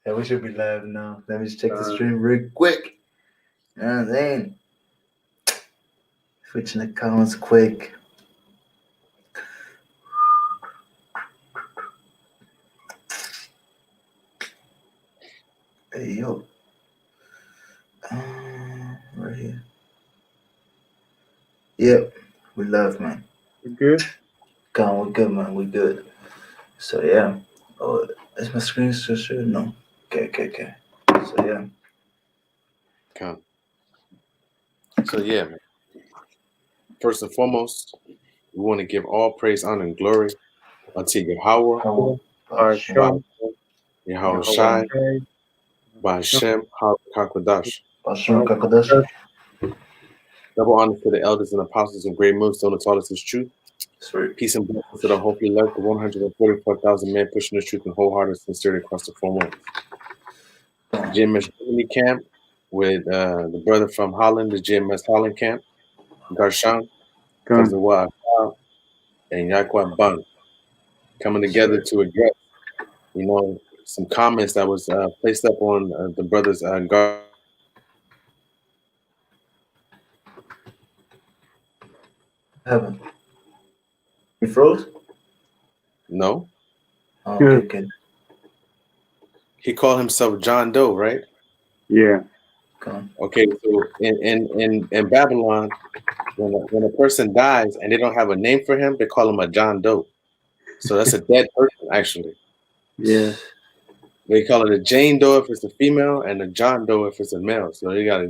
Yeah, we should be live now. Let me just check the stream real quick. You know what I'm saying? Switching accounts quick. Hey, yo. Right here. Yep, we live, man. We're good? We're good, man. We good. So, yeah. Oh, is my screen still showing? No. Okay. So, yeah. Come. So, yeah, man. First and foremost, we want to give all praise, honor, and glory unto Yahawah, Bahasham, Yahawashi, Bahasham, Qadash. Qadash. Double honor to the elders and apostles and great Millstone that taught us his truth. Sweet. Peace and blessings to the hopefully left, the 144,000 men pushing the truth and wholehearted sincerity across the 4 months. GMS Holland camp with the brother from Holland, the GMS Holland camp, Bahasham, Rawchaa, and Yahawah Bun coming together to address, some comments that was placed up on the brother's Heaven. You froze? No. Oh, okay. He called himself John Doe, right? Yeah. Okay, so in Babylon, when a person dies and they don't have a name for him, they call him a John Doe. So that's a dead person, actually. Yeah. They call it a Jane Doe if it's a female, and a John Doe if it's a male. So they got.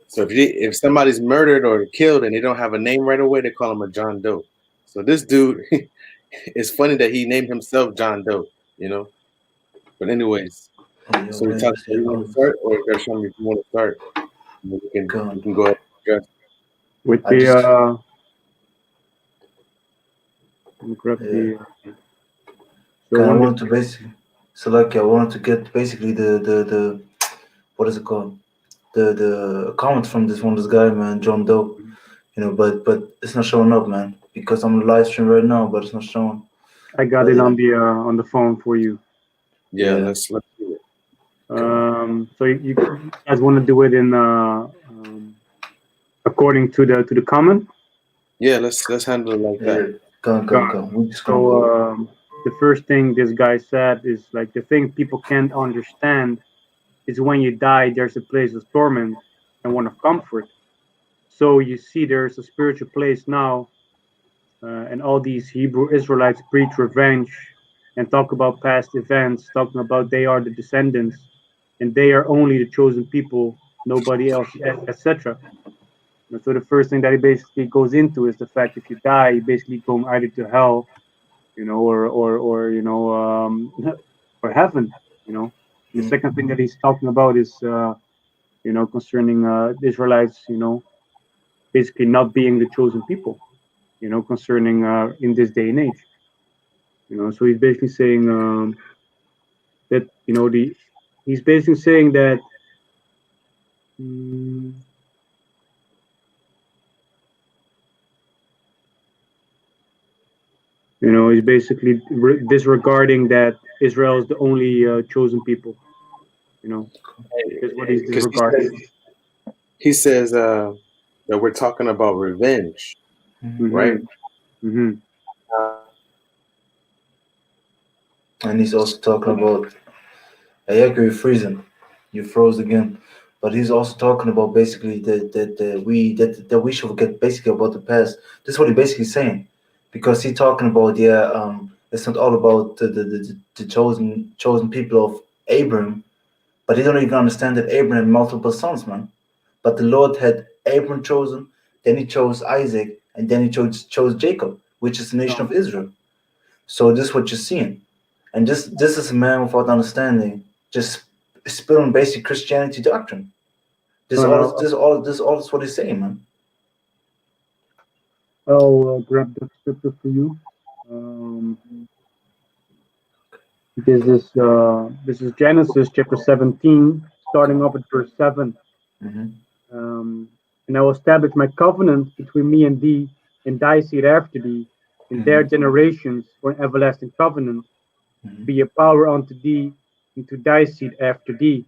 So if somebody's murdered or killed and they don't have a name right away, they call him a John Doe. So this dude, it's funny that he named himself John Doe, But anyways, so we talk. You want to start, or Gershon, if you want to start, we can go ahead. And with the grab the. So I wanted to basically. So I wanted to get basically the what is it called? The comment from this guy, man, John Doe, but it's not showing up, man, because I'm on the live stream right now, but it's not showing. I got it on the phone for you. Yeah. Let's do it. So you guys want to do it in according to the comment? Yeah, let's handle it like that. Go. So the first thing this guy said is like the thing people can't understand is when you die, there's a place of torment and one of comfort. So you see, there's a spiritual place now, and all these Hebrew Israelites preach revenge and talk about past events, talking about they are the descendants and they are only the chosen people, nobody else, etc. So the first thing that he basically goes into is the fact if you die, you basically go either to hell, or or heaven, The second thing that he's talking about is, concerning the Israelites, basically not being the chosen people, concerning in this day and age, So he's basically saying that, he's basically saying that. He's basically disregarding that Israel is the only chosen people. Is what he's disregarding. He says that we're talking about revenge, right? Mm-hmm. And he's also talking about. I agree, you're freezing. You froze again. But he's also talking about basically that we should forget basically about the past. This is what he's basically saying. Because he's talking about it's not all about the chosen people of Abraham, but he don't even understand that Abraham had multiple sons, man. But the Lord had Abraham chosen, then he chose Isaac, and then he chose Jacob, which is the nation of Israel. So this is what you're seeing, and this is a man without understanding, just spilling basic Christianity doctrine. This all is what he's saying, man. I'll grab the scripture for you. This is Genesis chapter 17, starting off at verse 7. And I will establish my covenant between me and thee, and thy seed after thee, in their generations, for an everlasting covenant, be a power unto thee, into thy seed after thee,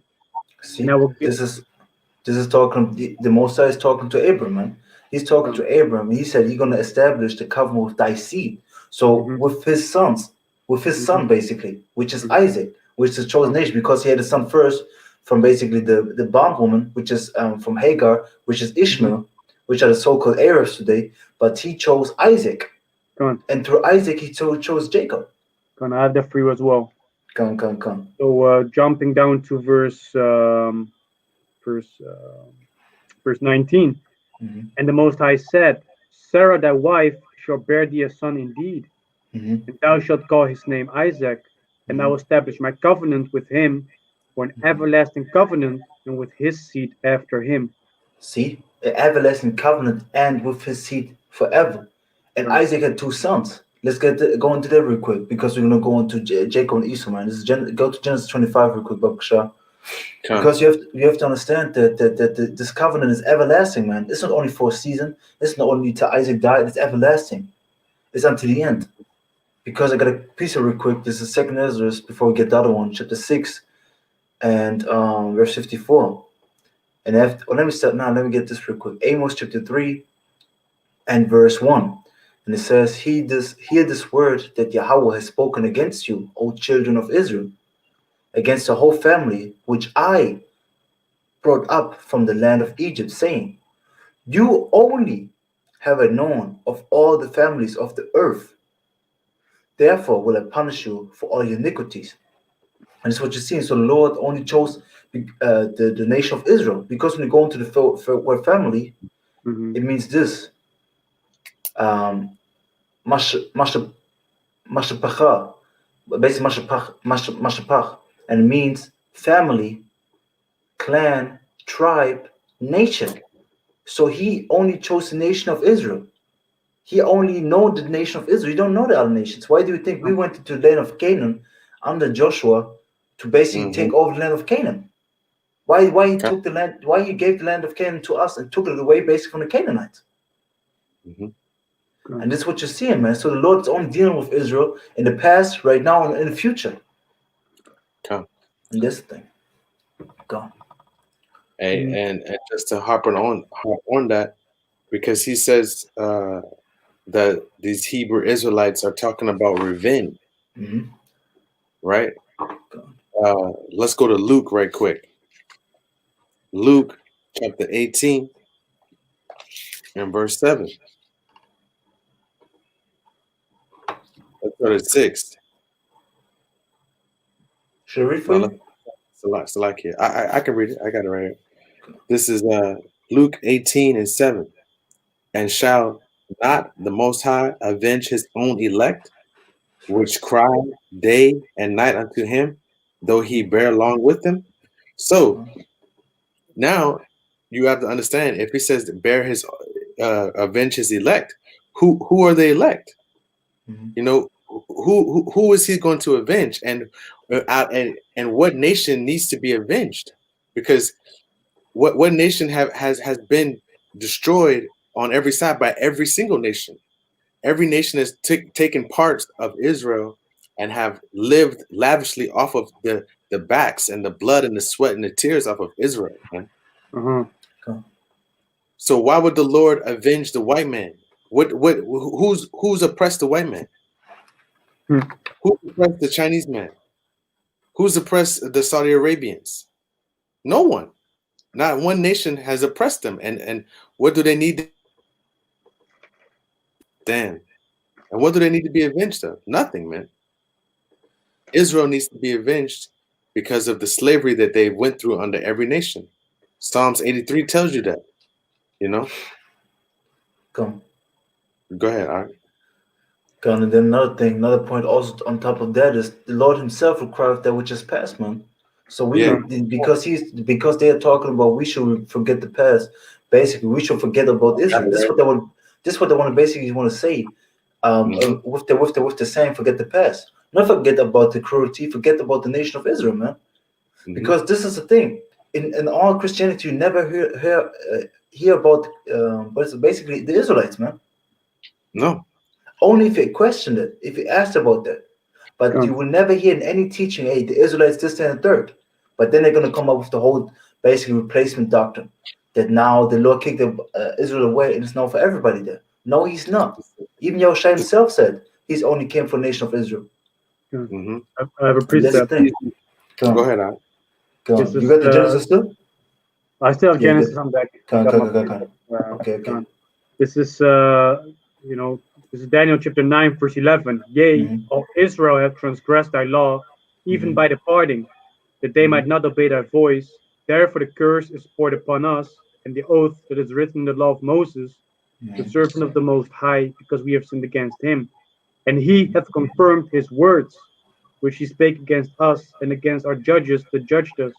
See, and I will give. this is talking. The Most High is talking to Abram, man. He's talking to Abram. He said he's going to establish the covenant with thy seed. So with his sons, with his son basically, which is Isaac, which is the chosen nation, because he had a son first from basically the bondwoman, which is from Hagar, which is Ishmael, which are the so-called Arabs today. But he chose Isaac, and through Isaac he chose Jacob. Gonna add that for you as well. Come. So jumping down to verse 19. And the Most High said, Sarah thy wife shall bear thee a son indeed, and thou shalt call his name Isaac, and I will establish my covenant with him for an everlasting covenant, and with his seed after him. See, an everlasting covenant, and with his seed forever. And Isaac had 2 sons. Let's go into that real quick, because we're gonna go into Jacob and Esau, man. Go to Genesis 25 real quick, Babakshah. Because you have to understand that this covenant is everlasting, man. It's not only for a season. It's not only till Isaac died. It's everlasting. It's until the end. Because I got a piece of real quick. This is 2nd Estrus before we get the other one, chapter 6, and verse 54. And let me start now. Let me get this real quick. Amos chapter 3 and verse 1. And it says, hear this word that Yahawah has spoken against you, O children of Israel, against the whole family which I brought up from the land of Egypt, saying, you only have I known of all the families of the earth. Therefore will I punish you for all your iniquities. And it's what you're seeing. So the Lord only chose the nation of Israel, because when you go into the word family, it means this. Mashapach, basically Mashapach, and it means family, clan, tribe, nation. So he only chose the nation of Israel. He only knows the nation of Israel. You don't know the other nations. Why do you think we went into the land of Canaan under Joshua to basically take over the land of Canaan? Why he took the land? Why he gave the land of Canaan to us and took it away basically from the Canaanites? And this is what you're seeing, man. So the Lord's only dealing with Israel in the past, right now, and in the future. And this thing. Go. Hey, and just to harp on that, because he says that these Hebrew Israelites are talking about revenge, right? Let's go to Luke right quick. Luke chapter 18 and verse 7. Let's go to 6. Should I read for you? Select here. I can read it. I got it right here. This is Luke 18 and 7. And shall not the Most High avenge his own elect, which cry day and night unto him, though he bear long with them? So now you have to understand, if he says bear his avenge his elect, who are the elect? You know, who is he going to avenge, and what nation needs to be avenged? Because what nation has been destroyed on every side by every single nation? Every nation has taken parts of Israel and have lived lavishly off of the backs and the blood and the sweat and the tears off of Israel, man. So why would the Lord avenge the white man? Who's oppressed the white man? Who oppressed the Chinese man? Who's oppressed the Saudi Arabians? No one. Not one nation has oppressed them. And what do they need? Damn. And what do they need to be avenged of? Nothing, man. Israel needs to be avenged because of the slavery that they went through under every nation. Psalms 83 tells you that, you know? Come. Go ahead, Art. And then another point also on top of that is the Lord himself will cry out that which is past, man. So because they are talking about we should forget the past. Basically, we should forget about Israel. This is what they want. This is what they want to basically want to say. With the saying, forget the past. Not forget about the cruelty. Forget about the nation of Israel, man. Because this is the thing. In all Christianity, you never hear about basically the Israelites, man. No. Only if you questioned it, if you asked about that. But you will never hear in any teaching, hey, the Israelites this and the third. But then they're going to come up with the whole basically replacement doctrine that now the Lord kicked Israel away and it's now for everybody there. No, he's not. Even Yahawashi himself said he's only came for the nation of Israel. Mm-hmm. I have a precept. Go ahead, Al. Go on. You got the Genesis still? I still have Genesis. I'm back. Okay. This is this is Daniel chapter 9, verse 11. Yea, all Israel have transgressed thy law, even by departing, that they might not obey thy voice. Therefore the curse is poured upon us, and the oath that is written in the law of Moses, the servant of the Most High, because we have sinned against him. And he hath confirmed his words, which he spake against us and against our judges that judged us,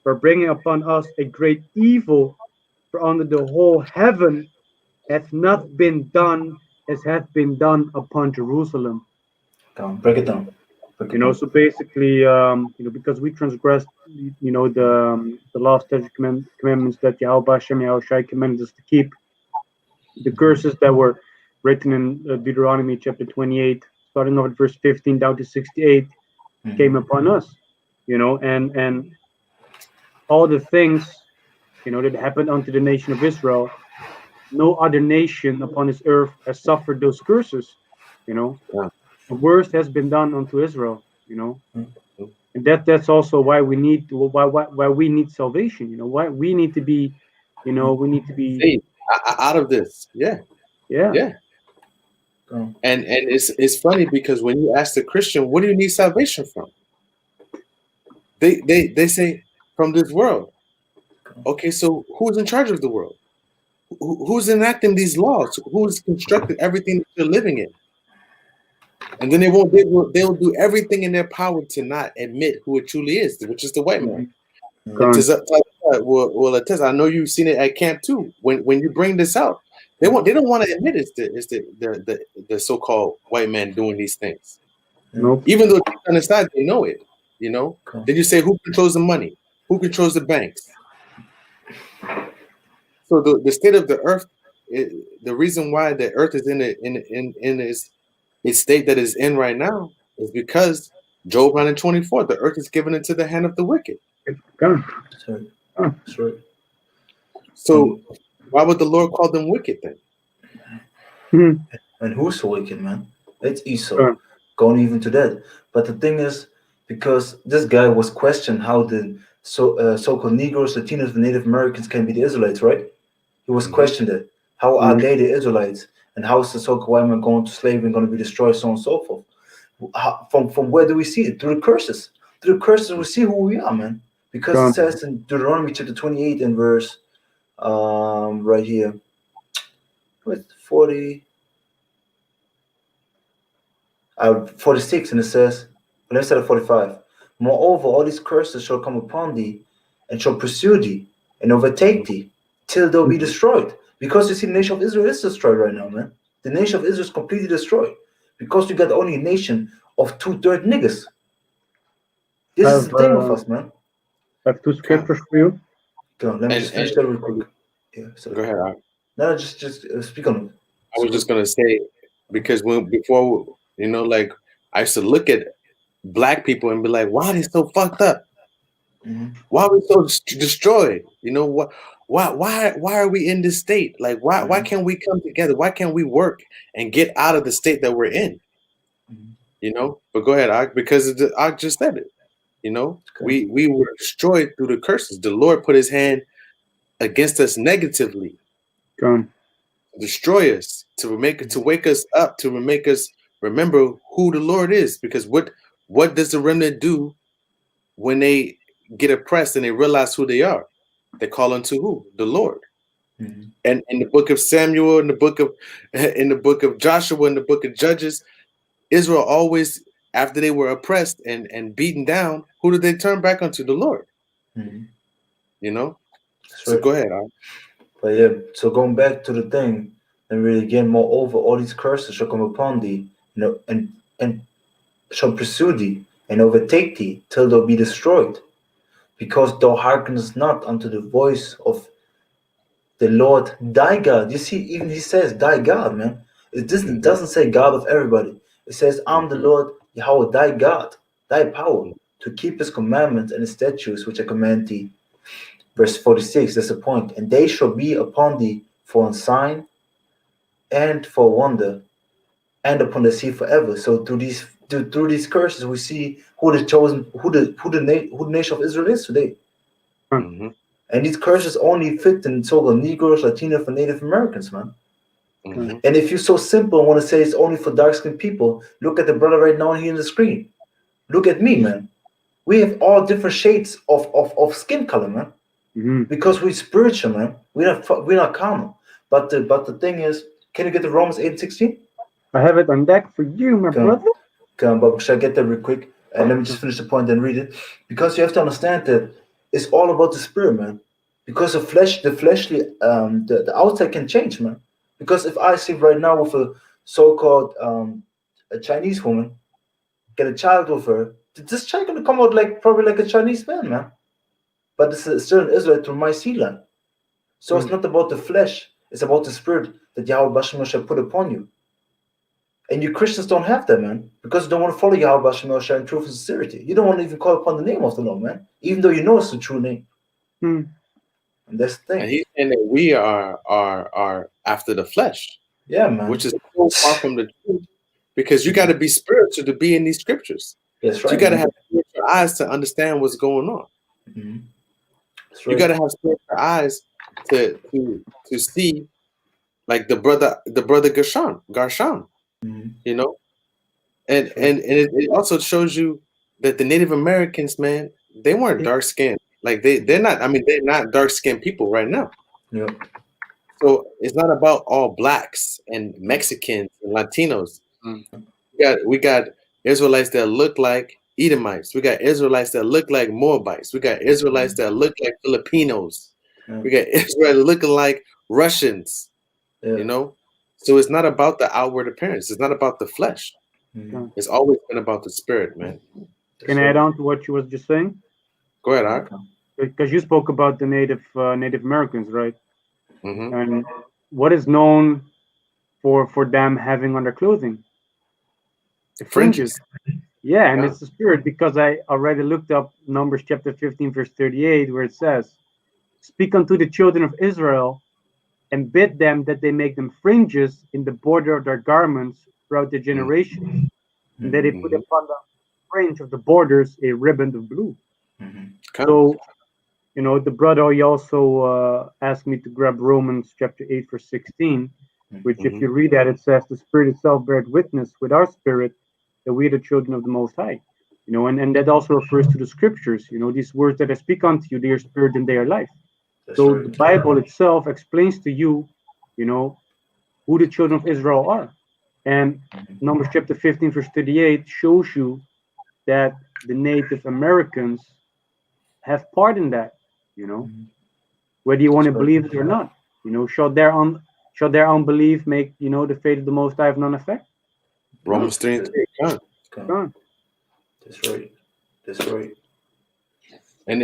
for bringing upon us a great evil, for under the whole heaven hath not been done as hath been done upon Jerusalem. Break it down. So basically, because we transgressed, the law, statutes, commandments that Yahawashi commanded us to keep, the curses that were written in Deuteronomy chapter 28, starting off at verse 15 down to 68, came upon us, and all the things, that happened unto the nation of Israel. No other nation upon this earth has suffered those curses, The worst has been done unto Israel, and that's also why we need why we need salvation, why we need to be, we need to be saved out of this. Yeah. And it's funny because when you ask the Christian, what do you need salvation from? They say from this world. Okay, so who's in charge of the world? Who's enacting these laws? Who's constructing everything that you're living in? And then they'll do everything in their power to not admit who it truly is, which is the white man. Well, attest. I know you've seen it at camp too. When you bring this out, they don't want to admit it's the so-called white man doing these things. Nope. Even though deep on the side they know it, Then you say who controls the money? Who controls the banks? So the state of the earth, the reason why the earth is in its state that is in right now is because Job 9:24, the earth is given into the hand of the wicked. Sorry. So why would the Lord call them wicked then? And who's so wicked, man? It's Esau. Going even to that. But the thing is, because this guy was questioned how the so-called Negroes, Latinos, and Native Americans can be the Israelites, right? He was questioned that. How are they the Israelites? And how is the so-called white man going to slavery and going to be destroyed, so on and so forth? From where do we see it? Through the curses. Through the curses, we see who we are, man. Because it says in Deuteronomy chapter 28 and verse, right here, with 46, and it says, let's start at 45. Moreover, all these curses shall come upon thee, and shall pursue thee, and overtake thee, till they'll be destroyed. Because you see, the nation of Israel is destroyed right now, man. The nation of Israel is completely destroyed. Because you got only a nation of 2/3 niggas. This is the thing with us, man. I have two scriptures for you. Go on, let me just finish that real quick. Yeah, so go ahead. No, just speak on it. I was just gonna say, because before like I used to look at black people and be like, why are they so fucked up? Why are we so destroyed? Why are we in this state? Like, why can't we come together? Why can't we work and get out of the state that we're in? But go ahead, Og, because Og just said it. We were destroyed through the curses. The Lord put his hand against us negatively. To destroy us, to wake us up, to make us remember who the Lord is. Because what does the remnant do when they get oppressed and they realize who they are? They call unto who? The Lord. And in the book of Samuel, in the book of Joshua, in the book of Judges, Israel always, after they were oppressed and beaten down, who did they turn back unto? The Lord. So go ahead. But yeah, so going back to the thing, and really again, moreover, all these curses shall come upon thee, and shall pursue thee, and overtake thee, till thou be destroyed, because thou hearkenest not unto the voice of the Lord thy God. You see, even he says thy God, man. It doesn't say God of everybody. It says, I'm the Lord Yahawah, thy God, thy power, to keep his commandments and his statutes which I command thee. Verse 46, that's the point. And they shall be upon thee for a sign and for a wonder, and upon the sea forever. So through these curses, we see who the nation of Israel is today. Mm-hmm. And these curses only fit in so-called Negroes, Latinos, and Native Americans, man. Mm-hmm. And if you're so simple and want to say it's only for dark-skinned people, look at the brother right now here on the screen. Look at me, man. We have all different shades of skin color, man. Mm-hmm. Because we're spiritual, man. We're not carnal. But the thing is, can you get the Romans 8:16? I have it on deck for you, my brother. Come, but should I get that real quick? And let me just finish the point and read it. Because you have to understand that it's all about the spirit, man. Because the fleshly, the outside can change, man. Because if I sleep right now with a so-called a Chinese woman, get a child with her, this child gonna come out probably like a Chinese man. But it's still an Israelite through my seed line. So it's not about the flesh, it's about the spirit that Yahawah shall put upon you. And you Christians don't have that, man, because you don't want to follow Yahawah in truth and sincerity. You don't want to even call upon the name of the Lord, man, even though you know it's the true name. And that's the thing. And he's saying that we are after the flesh. Yeah, man. Which is so far from the truth, because you got to be spiritual to be in these scriptures. That's right. So you got to have spiritual eyes to understand what's going on. Mm-hmm. Right. You got to have spiritual eyes to see, like the brother Gershon, you know, and it also shows you that the Native Americans, man, they weren't dark skinned. Like they're not. I mean, they're not dark skinned people right now. Yeah. So it's not about all blacks and Mexicans and Latinos. We got Israelites that look like Edomites. We got Israelites that look like Moabites. We got Israelites that look like Filipinos. We got Israelites looking like Russians. You know, so it's not about the outward appearance. It's not about the flesh. It's always been about the spirit, man. Can I add on to what you was just saying? Go ahead, Art. Because you spoke about the Native Americans, right? Mm-hmm. And what is known for them having on their clothing? The fringes. Yeah, and it's the spirit, because I already looked up Numbers chapter 15, verse 38, where it says, "Speak unto the children of Israel, and bid them that they make them fringes in the border of their garments throughout the generations, and that they put upon the fringe of the borders a ribbon of blue." So, you know, the brother, he also asked me to grab Romans chapter 8, verse 16, which if you read that, it says, "The Spirit itself beareth witness with our spirit that we are the children of the Most High." You know, and that also refers to the scriptures. You know, these words that I speak unto you, they are spirit and they are life. So the Bible itself explains to you, you know, who the children of Israel are. And Numbers chapter 15, verse 38 shows you that the Native Americans have part in that, you know, whether you want to believe it or not. You know, shall their unbelief make, you know, the faith of the Most High have none effect? Romans 3:3. Gone. That's right. And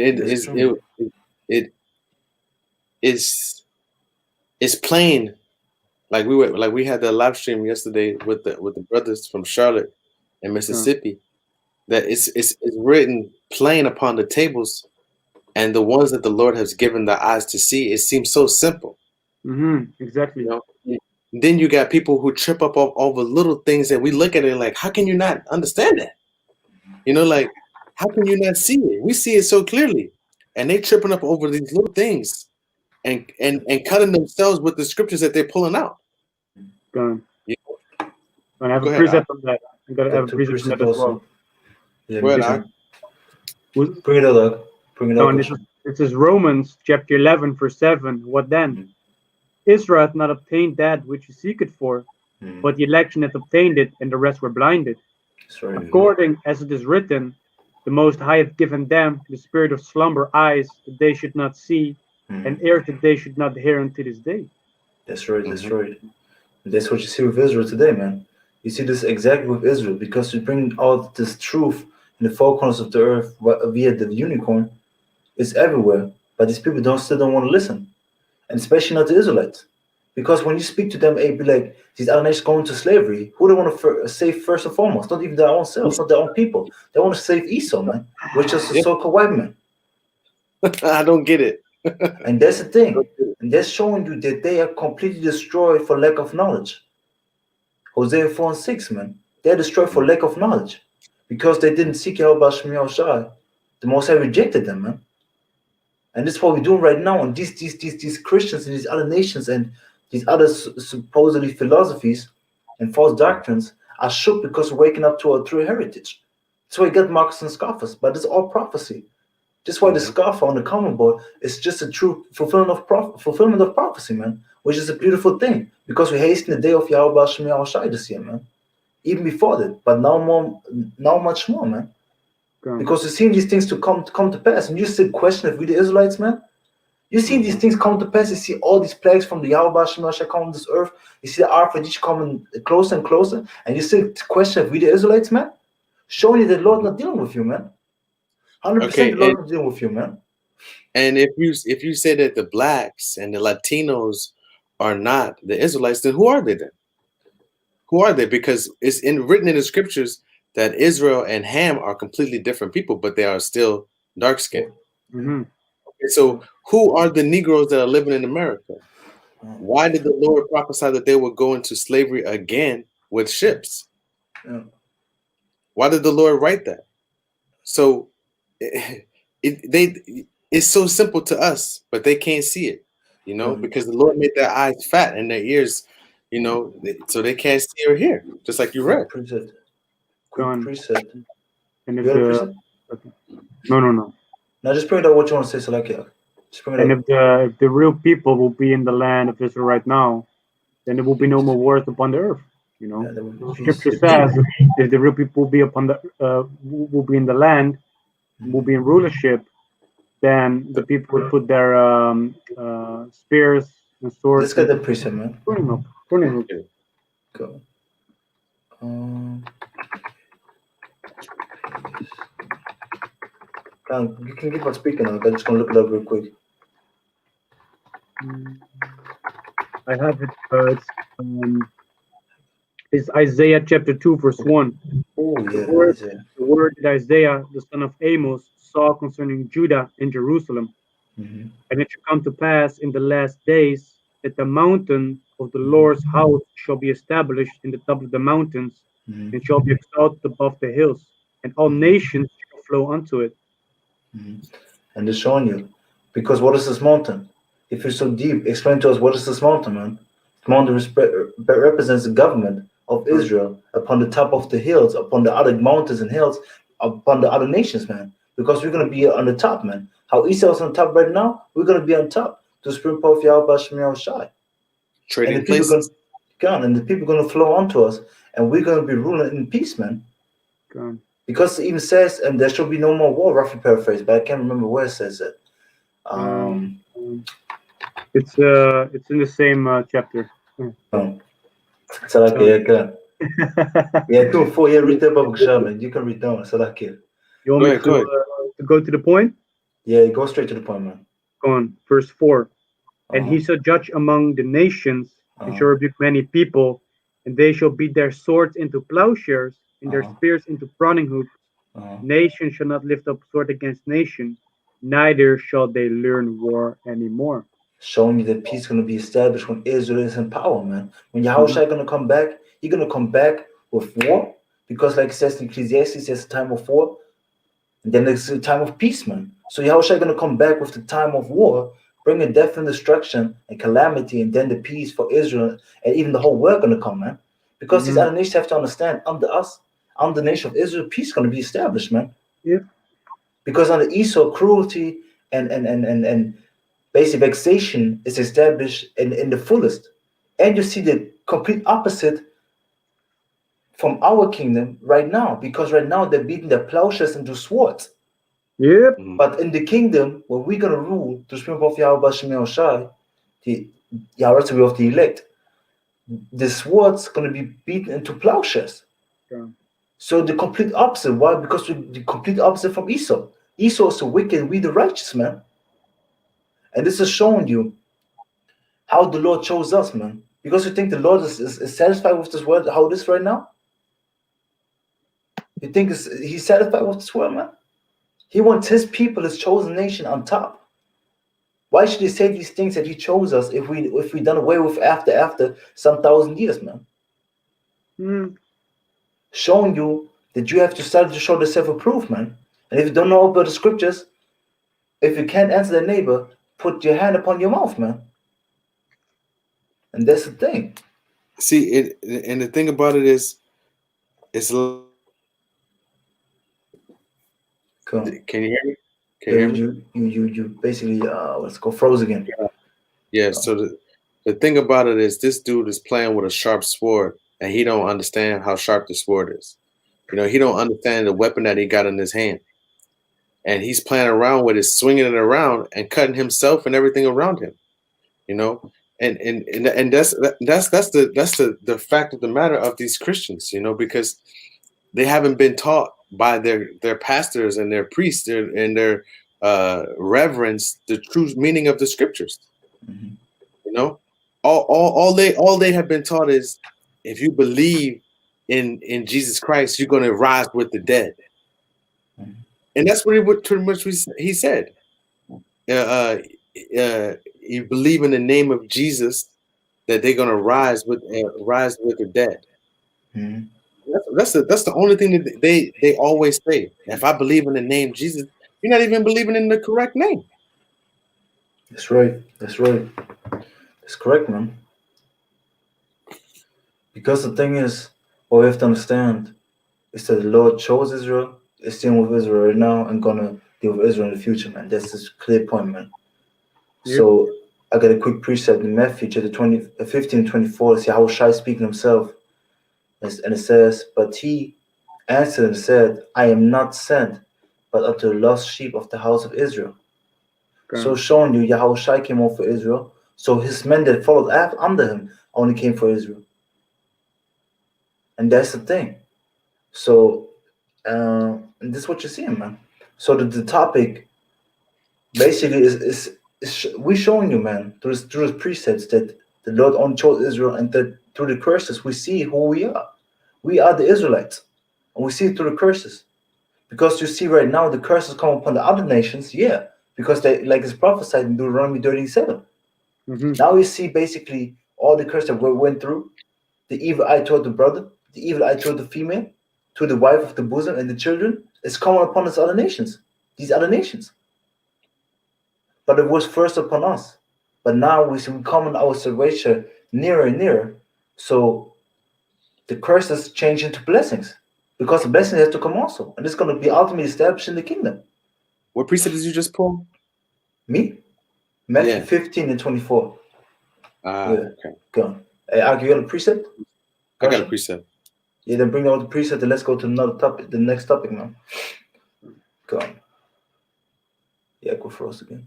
it's plain. Like we had the live stream yesterday with the brothers from Charlotte and Mississippi. That it's written plain upon the tables, and the ones that the Lord has given the eyes to see, it seems so simple. Exactly. You know? Then you got people who trip up over little things that we look at it like, how can you not understand that? You know, like, how can you not see it? We see it so clearly, and they tripping up over these little things, and cutting themselves with the scriptures that they're pulling out. Gone. You know? I have a precept on that. I'm gonna have a precept on that as well. Yeah, bring it up. This is Romans chapter 11, verse 7. What then? Israel hath not obtained that which he seeketh for, but the election hath obtained it, and the rest were blinded. According as it is written, the Most High hath given them the spirit of slumber eyes, that they should not see, and ears that they should not hear unto this day. That's right. That's what you see with Israel today, man. You see this exactly with Israel, because we bring out this truth in the four corners of the earth via the unicorn. It's everywhere, but these people still don't want to listen, and especially not the Israelites, Because when you speak to them, it'd be like these other nations going to slavery. Who they want to save first and foremost? Not even their own selves, not their own people. They want to save Esau, man, which is the so-called white man. I don't get it. And that's the thing. And that's showing you that they are completely destroyed for lack of knowledge. Hosea 4:6, man. They're destroyed for lack of knowledge. Because they didn't seek Yahawashi. The Most High rejected them, man. And this is what we're doing right now. And these Christians and these other nations and these other supposedly philosophies and false doctrines are shook because we're waking up to our true heritage. That's why we get mockers and scoffers, but it's all prophecy. Just why the scoffer on the Commentboard is just a true fulfillment of prophecy, man, which is a beautiful thing because we hasten the day of Yahawashi this year, man. Even before that, but now much more, man. Because you've seen these things to come to pass, and you still question if we the Israelites, man. You see these things come to pass. You see all these plagues from the Yahawashi coming on this earth. You see the RFID coming closer and closer, and you still question if we the Israelites, man. Showing you that the Lord not dealing with you, man. 100% the Lord not dealing with you, man. And if you say that the blacks and the Latinos are not the Israelites, then who are they then? Who are they? Because it's written in the scriptures that Israel and Ham are completely different people, but they are still dark skinned. Mm-hmm. Okay, so who are the Negroes that are living in America? Why did the Lord prophesy that they would go into slavery again with ships? Yeah. Why did the Lord write that? So it's so simple to us, but they can't see it, you know, because the Lord made their eyes fat and their ears, you know, so they can't see or hear, just like you read. Precept. Precept. And if You have a precept? okay. No. Now just bring it out what you want to say, Salakia. Just bring it And out. if the real people will be in the land of Israel right now, then there will be no more wars upon the earth. You know, Yeah, Scripture says if the real people will be upon the will be in the land, will be in rulership, then the people would put their spears and swords. Let's get the precept, man. Turn him up. Go. You can keep on speaking. I'm just gonna look it up real quick. I have it. It's Isaiah chapter 2, verse 1. Oh yeah, The word that Isaiah, the son of Amos, saw concerning Judah and Jerusalem. Mm-hmm. And it shall come to pass in the last days that the mountain of the Lord's house shall be established in the top of the mountains, and shall be exalted above the hills, and all nations shall flow unto it. And it's showing you, because what is this mountain? If you're so deep, explain to us what is this mountain, man? This mountain represents the government of Israel upon the top of the hills, upon the other mountains and hills, upon the other nations, man. Because we're gonna be on the top, man. How Esau's on top right now, we're gonna be on top. To spring power of Yahawashi. Trading places. And the people are gonna flow onto us, and we're gonna be ruling in peace, man. Because it even says, and there shall be no more war, roughly paraphrased, but I can't remember where it says it. It's in the same chapter. Salakia, yeah, 2-4, yeah, read that Bahasham, you can read that one, Salakia. You want me to go to the point? Yeah, go straight to the point, man. Go on, verse 4. And he shall judge among the nations, and shall rebuke many people, and they shall beat their swords into plowshares, and their spears into pruning hooks. Nation shall not lift up sword against nation, neither shall they learn war anymore. Showing you that peace is going to be established when Israel is in power, man. When Yahawashi is going to come back, he's going to come back with war, because like it says in Ecclesiastes, it's a time of war, and then it's a time of peace, man. So Yahawashi is going to come back with the time of war, bringing death and destruction and calamity, and then the peace for Israel, and even the whole world going to come, man. Because these other nations have to understand, under us, under the nation of Israel, peace is going to be established, man. Yeah. Because under Esau, cruelty and basic vexation is established in the fullest. And you see the complete opposite from our kingdom right now, because right now they're beating their plowshares into swords. Yep. But in the kingdom, when we're going to rule, to speak of Yahawashi, the Yahawashi of the elect, the sword's going to be beaten into plowshares. Yeah. So the complete opposite. Why? Because we're the complete opposite from Esau. Esau is the wicked, we the righteous, man. And this is showing you how the Lord chose us, man. Because you think the Lord is satisfied with this world, how it is right now? You think he's satisfied with this world, man? He wants his people, his chosen nation, on top. Why should he say these things that he chose us if we done away with after some 1,000 years, man? Showing you that you have to start to show the self-proof, man. And if you don't know about the scriptures, if you can't answer the neighbor, put your hand upon your mouth, man. And that's the thing. See, and the thing about it is, it's. Cool. Can you hear me? Can you hear me? You basically let's go froze again. Yeah. So the thing about it is, this dude is playing with a sharp sword, and he don't understand how sharp the sword is. You know, he don't understand the weapon that he got in his hand, and he's playing around with it, swinging it around, and cutting himself and everything around him. You know, and that's the fact of the matter of these Christians. You know, because they haven't been taught by their pastors and their priests and their reverends the true meaning of the scriptures. Mm-hmm. You know, all they have been taught is, if you believe in Jesus Christ, you're going to rise with the dead. Mm-hmm. And that's what pretty much he said. You believe in the name of Jesus, that they're going to rise with the dead. Mm-hmm. That's the only thing that they always say. If I believe in the name Jesus, you're not even believing in the correct name. That's right. That's right. That's correct, man. Because the thing is, what we have to understand is that the Lord chose Israel, is dealing with Israel right now, and gonna deal with Israel in the future, man. That's a clear point, man. Yep. So I got a quick precept in Matthew chapter 15 and 24. See Yahawashi speaking himself. And it says, but he answered and said, I am not sent, but unto the lost sheep of the house of Israel. Okay. So showing you Yahawashi came over for Israel. So his men that followed under him only came for Israel. And that's the thing. So and this is what you're seeing, man. So the topic basically is we showing you, man, through the precepts that the Lord only chose Israel, and that through the curses we see who we are. We are the Israelites, and we see it through the curses. Because you see right now the curses come upon the other nations, yeah, because they, like it's prophesied in Deuteronomy 37. Mm-hmm. Now we see basically all the curses that we went through. The evil eye toward the brother, the evil eye toward the female, to the wife of the bosom and the children, is coming upon these other nations. But it was first upon us. But now we see we come in our salvation nearer and nearer. So the curses change into blessings, because the blessing has to come also, and it's going to be ultimately established in the kingdom. What precept did you just pull? Me? Matthew 15 and 24. Okay. Go on. Hey, you got a precept? I got a precept. Yeah, then bring out the precept and let's go to another topic, the next topic now. Go on. Yeah, go for us again.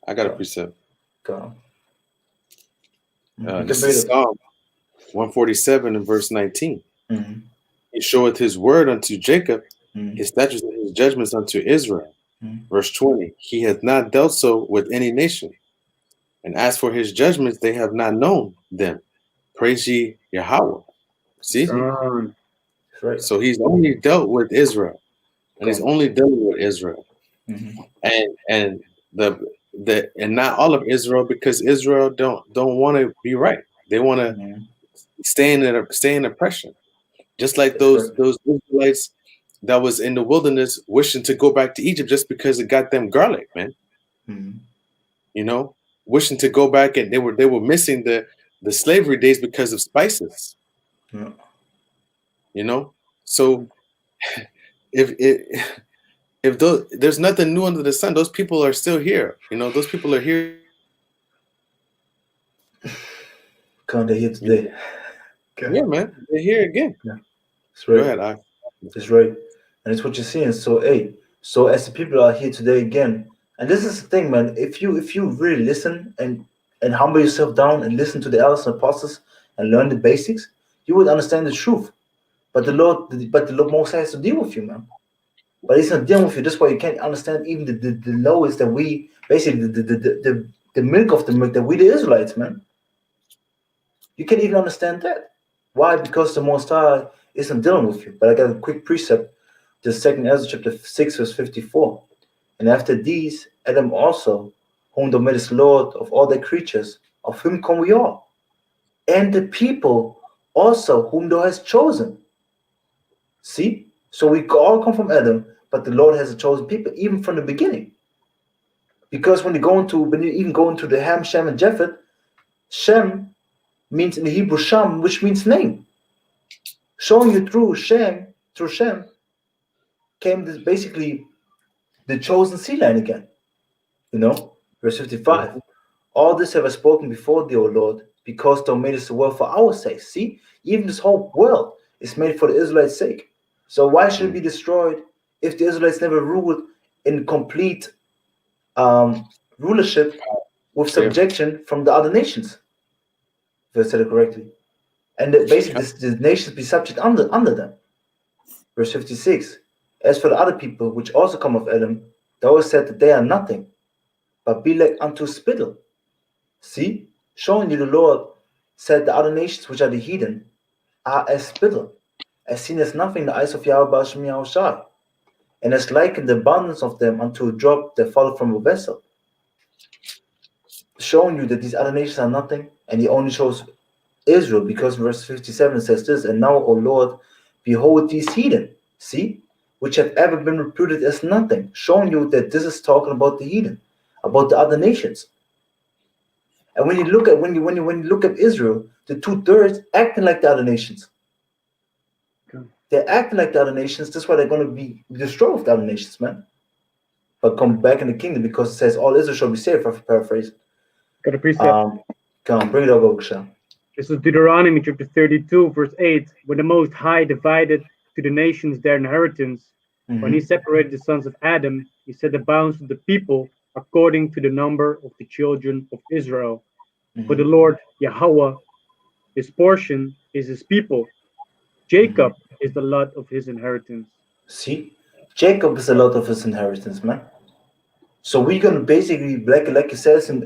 I got a precept. Go on. This is Psalm 147 and verse 19. Mm-hmm. He showeth his word unto Jacob, his statutes and his judgments unto Israel. Verse 20. He hath not dealt so with any nation. And as for his judgments, they have not known them. Praise ye Yahawah. See? Right. So he's only dealt with Israel. And he's only dealing with Israel. Mm-hmm. And and not all of Israel, because Israel don't want to be right. They want to stay in oppression. Just like those Israelites that was in the wilderness wishing to go back to Egypt just because it got them garlic, man. Mm-hmm. You know, wishing to go back, and they were missing the slavery days because of spices. Yeah. You know, so if there's nothing new under the sun, those people are still here. You know, those people are here. Can't they here today? Yeah, man, they're here again. Yeah, that's right. Go ahead, That's right, and it's what you're seeing. So, so as the people are here today again, and this is the thing, man. If you really listen and humble yourself down and listen to the elders and apostles and learn the basics, you would understand the truth. But the Lord Most High has to deal with you, man. But He's not dealing with you. That's why you can't understand even the lowest that we basically the the milk of the milk that we the Israelites, man. You can't even understand that. Why? Because the Most High isn't dealing with you. But I got a quick precept, the 2nd Ezra chapter 6, verse 54. And after these, Adam also, whom thou madest Lord of all thy creatures, of him come we all. And the people also whom thou hast chosen. See? So we all come from Adam, but the Lord has a chosen people, even from the beginning. Because when you even go into the Ham, Shem, and Japheth, Shem means in the Hebrew Sham, which means name. Showing you through Shem, came this basically the chosen seed line again. Verse 55. Mm-hmm. All this have I spoken before thee, O Lord, because thou madest the world for our sake. See, even this whole world is made for the Israelites' sake. So why should it be destroyed if the Israelites never ruled in complete rulership with subjection from the other nations? If I said it correctly. And basically the nations be subject under them. Verse 56. As for the other people which also come of Adam, thou hast said that they are nothing, but be like unto spittle. See, showing you the Lord said the other nations which are the heathen are as spittle, as seen as nothing in the eyes of Yahawah, Bahasham, Yahawashi, and as likened the abundance of them unto a drop that falleth from a vessel. Showing you that these other nations are nothing, and he only shows Israel, because verse 57 says this, and now, O Lord, behold these heathen, see, which have ever been reputed as nothing, showing you that this is talking about the heathen, about the other nations. And when you look at Israel, the 2/3 acting like the other nations. Okay. They're acting like the other nations. That's why they're going to be destroyed with the other nations, man. But come back in the kingdom, because it says all Israel shall be saved. If I paraphrase. Got a precept. Come on, bring it up, Rawchaa. This is Deuteronomy chapter 32, verse 8. When the Most High divided to the nations their inheritance, when he separated the sons of Adam, he set the bounds of the people according to the number of the children of Israel. For the Lord Yahawah, his portion is his people. Jacob is the lot of his inheritance. See, Jacob is the lot of his inheritance, man. So we're gonna basically, like it says in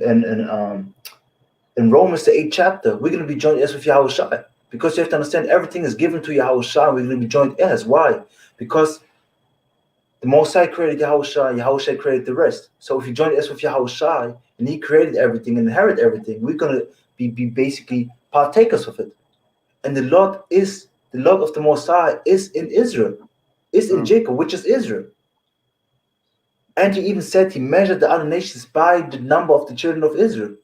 Romans the 8th chapter, we're gonna be joined as with Yahawashi, because you have to understand everything is given to Yahawashi. We're gonna be joined as. Why? Because the Most High created Yahawashi, Yahawashi created the rest. So if you join us with Yahawashi and he created everything and inherit everything, we're gonna be basically partakers of it. And the lot of the Most High is in Israel, is in Jacob, which is Israel. And he even said he measured the other nations by the number of the children of Israel.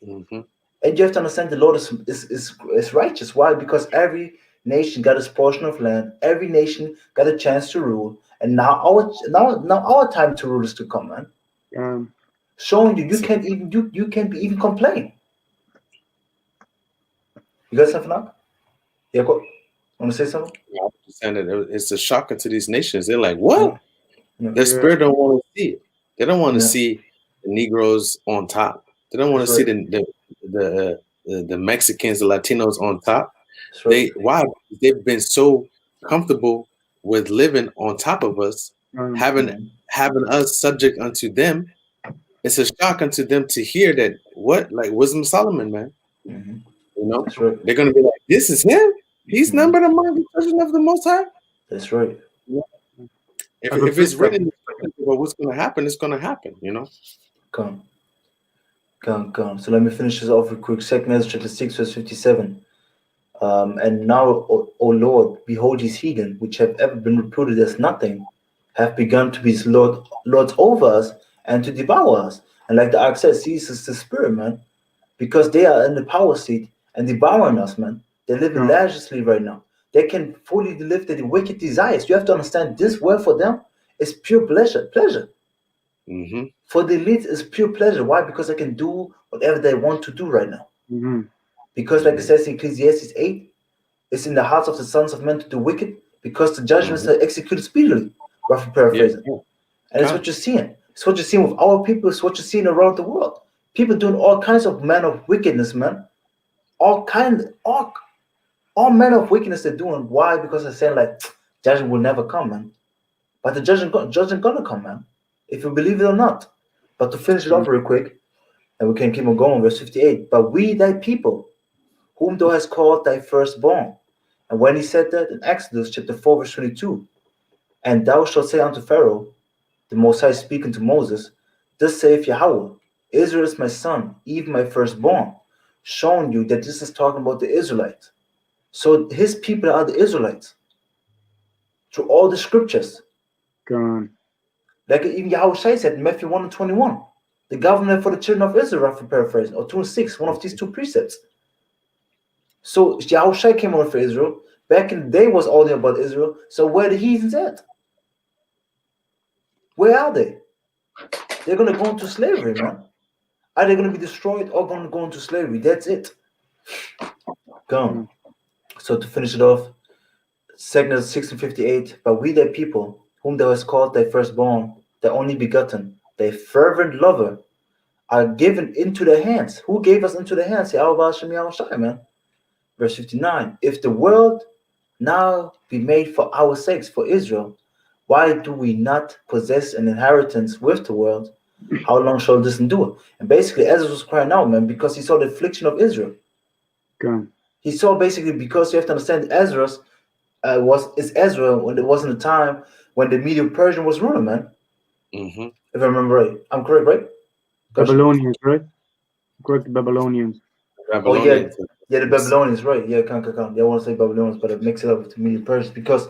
And you have to understand the Lord is righteous. Why? Because every nation got its portion of land. Every nation got a chance to rule. And now our time to rule is to come, man. Showing you can't even complain. You got something up? Yeah, go. Want to say something? Yeah, I understand that it's a shocker to these nations. They're like, what? Their spirit don't want to see it. They don't want to see the Negroes on top. They don't want to see the Mexicans, the Latinos on top. Why? They've been so comfortable with living on top of us, having us subject unto them. It's a shock unto them to hear that. What? Like Wisdom of Solomon, man. You know, they're gonna be like, "This is him. He's numbered among the children of the Most High." That's right. Yeah. If it's written about what's gonna happen, it's gonna happen. You know. Come. So let me finish this off real quick. 2nd Ezra chapter 6, verse 57. And now, O Lord, behold these heathen, which have ever been reputed as nothing, have begun to be lords over us and to devour us. And like the ark says, this is the spirit, man, because they are in the power seat and devouring us, man. They're living lavishly right now. They can fully live their wicked desires. You have to understand this word for them is pure pleasure. For the elite, it's pure pleasure. Why? Because they can do whatever they want to do right now. Because, like it says in Ecclesiastes 8, it's in the hearts of the sons of men to do wicked, because the judgments are executed speedily. Roughly paraphrasing. And it's what you're seeing. It's what you're seeing with our people. It's what you're seeing around the world. People doing all kinds of manner of wickedness, man. All manner of wickedness they're doing. Why? Because they're saying like judgment will never come, man. But the judgment gonna come, man. If you believe it or not. But to finish it off real quick, And we can keep on going. Verse 58. But we thy people, whom thou hast called thy firstborn. And when he said that in Exodus chapter 4, verse 22, and thou shalt say unto Pharaoh, the Most High speaking to Moses, thus saith Yahawah, Israel is my son, even my firstborn, showing you that this is talking about the Israelites. So his people are the Israelites. Through all the scriptures. God. Like even Yahawashi said in Matthew 1 and 21, the government for the children of Israel, for paraphrasing, or 2 and 6, one of these two precepts. So Yahawashi came on for Israel. Back in the day was all about Israel. So where are the heathens at? Where are they? They're going to go into slavery, man. Are they going to be destroyed or going to go into slavery? That's it. Gone. So to finish it off, 2nd 1658, but we thy people, whom thou hast called thy firstborn, thy only begotten, thy fervent lover, are given into their hands. Who gave us into the hands? Bahasham, Yahawashi, man. Verse 59, if the world now be made for our sakes, for Israel, why do we not possess an inheritance with the world? How long shall this endure? And basically, Ezra was crying out, man, because he saw the affliction of Israel. God. He saw basically, because you have to understand, Ezra's is Ezra when it wasn't a time when the Medo-Persian was ruling, man. Mm-hmm. If I remember right, I'm correct, right? Babylonians, right? Correct, Babylonians. Oh yeah, the Babylonians, right? Yeah, come. They want to say Babylonians, but I mix it up with the Medo-Persians because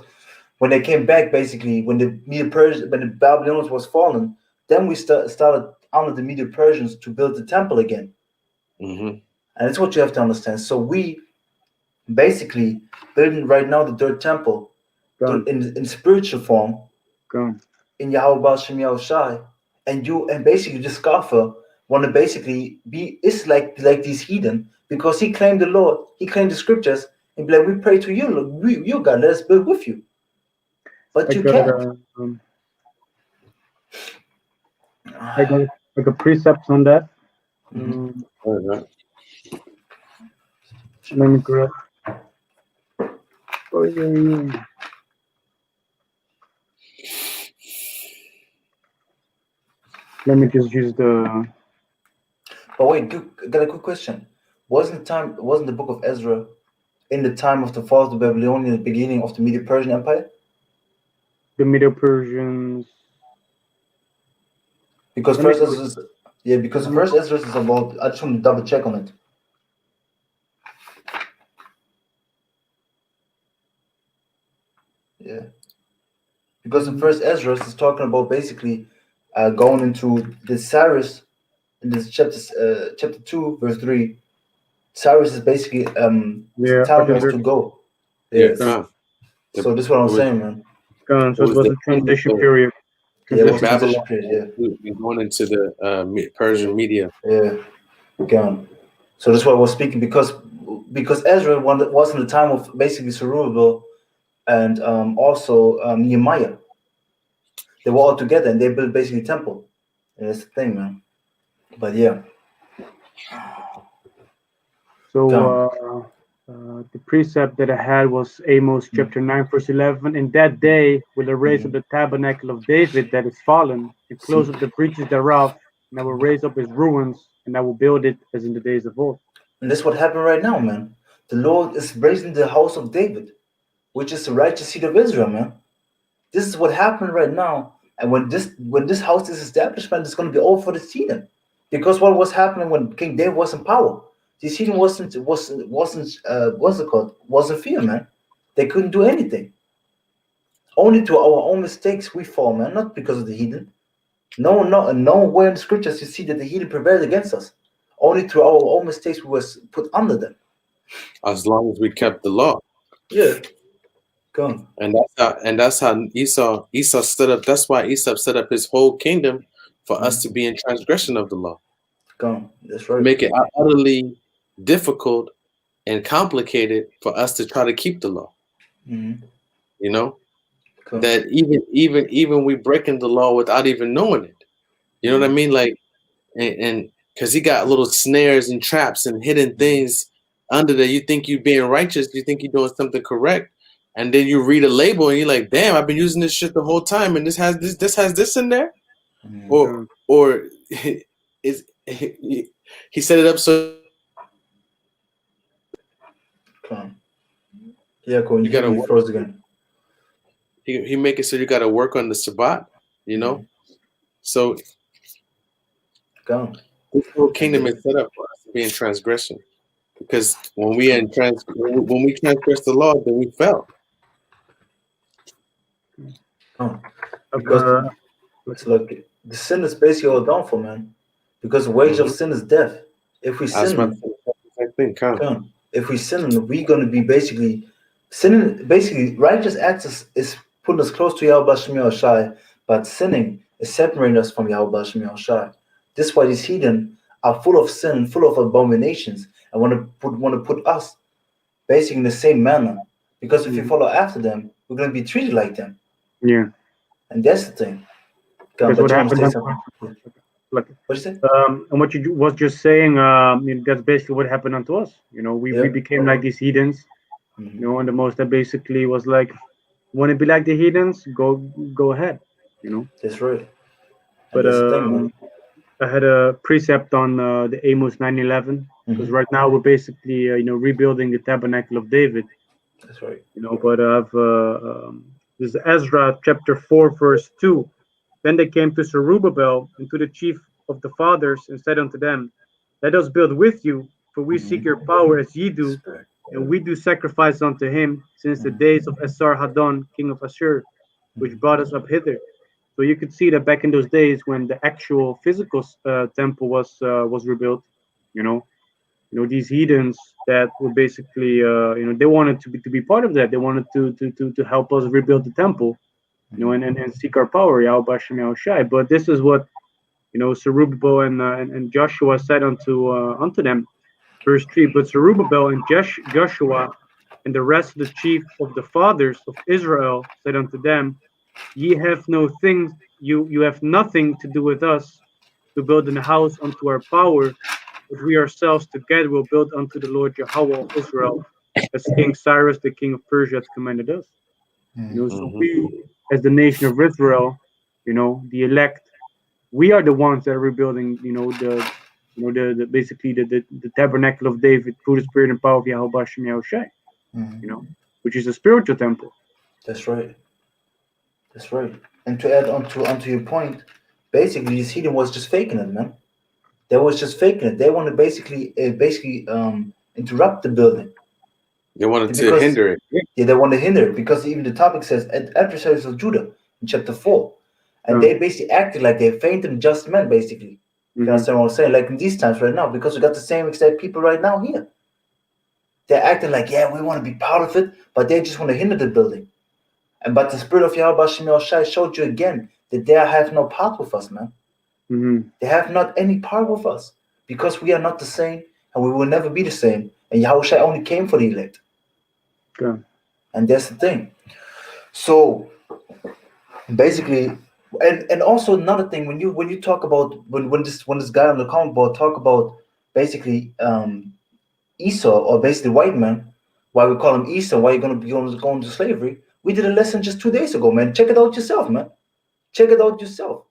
when they came back, basically, when the Medo-Persians, when the Babylonians was fallen, then we started under the Medo-Persians to build the temple again. Mm-hmm. And that's what you have to understand. So we basically building right now the third temple in spiritual form in Yahawah Yahawashi, and basically the scoffer want to basically be is like these heathen because he claimed the Lord, he claimed the scriptures, and be like, we pray to you, Lord, you God, let us build with you. But you can't. I got precepts on that. Let me grab. Oh yeah. Let me just use the. But wait, I got a quick question. Wasn't the book of Ezra in the time of the fall of the Babylonian, the beginning of the Medo-Persian Empire? The Medo-Persians. Because first Ezra is about. I just want to double check on it. Yeah, because the first Ezra is talking about basically going into the Cyrus in this chapter 2 verse 3. Cyrus is basically telling us to go. Yeah. So this is what I'm saying, man. So it was a transition period. Yeah, it was a transition period. Yeah, going into the Persian media. Yeah, gone. So that's why I was speaking because Ezra was in the time of basically Zerubbabel and also Nehemiah. They were all together and they built basically a temple. And that's the thing, man. But yeah. So the precept that I had was Amos chapter 9, verse 11. In that day will I raise up the tabernacle of David that is fallen, and close up the breaches thereof, and I will raise up his ruins, and I will build it as in the days of old. And that's what happened right now, man. The Lord is raising the house of David, which is the righteous seed of Israel, man. This is what happened right now. And when this house is established, man, it's going to be all for the heathen. Because what was happening when King David was in power? This heathen wasn't fear, man. They couldn't do anything. Only to our own mistakes we fall, man, not because of the heathen. Nowhere in the scriptures you see that the heathen prevailed against us. Only through our own mistakes we was put under them. As long as we kept the law. Yeah. Go on. And that's how Esau stood up. That's why Esau set up his whole kingdom for us to be in transgression of the law. Go on. That's right. Make it utterly difficult and complicated for us to try to keep the law. Mm-hmm. You know, that even we breaking the law without even knowing it. You know what I mean? Like, and because he got little snares and traps and hidden things under there. You think you're being righteous. You think you're doing something correct. And then you read a label and you're like, damn, I've been using this shit the whole time. And this has this in there. Mm-hmm. Or is He set it up so Come on. Yeah, go. you gotta You work. froze again. He make it so you gotta work on the Shabbat, you know. So Go on. this whole kingdom is set up for us to be in transgression, because when we transgress the law, then we fell. Go on. Uh, Because it's like the sin is basically all down for, man. Because the wage of sin is death. If we I was about to sin, say the same thing, come. come on. If we sin, we're gonna be basically sinning. Basically, righteous acts is putting us close to Yahawashi, but sinning is separating us from Yahawashi. This is why these heathen are full of sin, full of abominations, and want to put us basically in the same manner. Because if you follow after them, we're gonna be treated like them, yeah. and that's the thing. Come on, Because what but you want to happened? say something? Like, What you say? and what you was just saying, that's basically what happened unto us. You know, we Yeah. became like these heathens. Mhm. You know, and the most that basically was like, want to be like the heathens? Go ahead. You know. That's right. And But that's the thing, man. I had a precept on the Amos 9:11 because right now we're basically rebuilding the tabernacle of David. That's right. You know, but I've this is Ezra chapter 4 verse 2. Then they came to Zerubbabel and to the chief of the fathers and said unto them, let us build with you, for we seek your power as ye do, Spirit. and we do sacrifice unto him since the days of Esarhaddon, king of Ashur, which brought us up hither. So you could see that back in those days when the actual physical temple was rebuilt, these heathens that were basically they wanted to be part of that. They wanted to help us rebuild the temple, and seek our power, Bahasham, Yahawashi. But this is what Zerubbabel and Joshua said unto them. Verse 3, but Zerubbabel and Joshua and the rest of the chief of the fathers of Israel said unto them, ye have no things, you have nothing to do with us to build an house unto our power, but we ourselves together will build unto the Lord Yahawah of Israel, as King Cyrus, the king of Persia, hath commanded us. So we, as the nation of Israel, the elect, we are the ones that are rebuilding, the basically the tabernacle of David through the spirit and power of Yahawashi, which is a spiritual temple. That's right. That's right. And to add onto your point, basically this heathen was just faking it, man. They was just faking it. They want to basically interrupt the building. They wanted to Because- hinder it. Yeah, they want to hinder it because even the topic says adversaries of Judah in chapter 4. And they basically acted like they fainted and just men, basically. You understand what I'm saying? Like in these times right now, because we got the same exact people right now here. They're acting like, yeah, we want to be part of it, but they just want to hinder the building. But the spirit of Yahawashi showed you again that they have no part with us, man. They have not any part with us because we are not the same and we will never be the same. And Yahawashi only came for the elect. Okay. And that's the thing. So basically, and also another thing, when you talk about when this guy on the Commentboard talk about basically Esau, or basically white man, why we call him Esau, why you're gonna be going to slavery. We did a lesson just 2 days ago, man. Check it out yourself, man. Check it out yourself.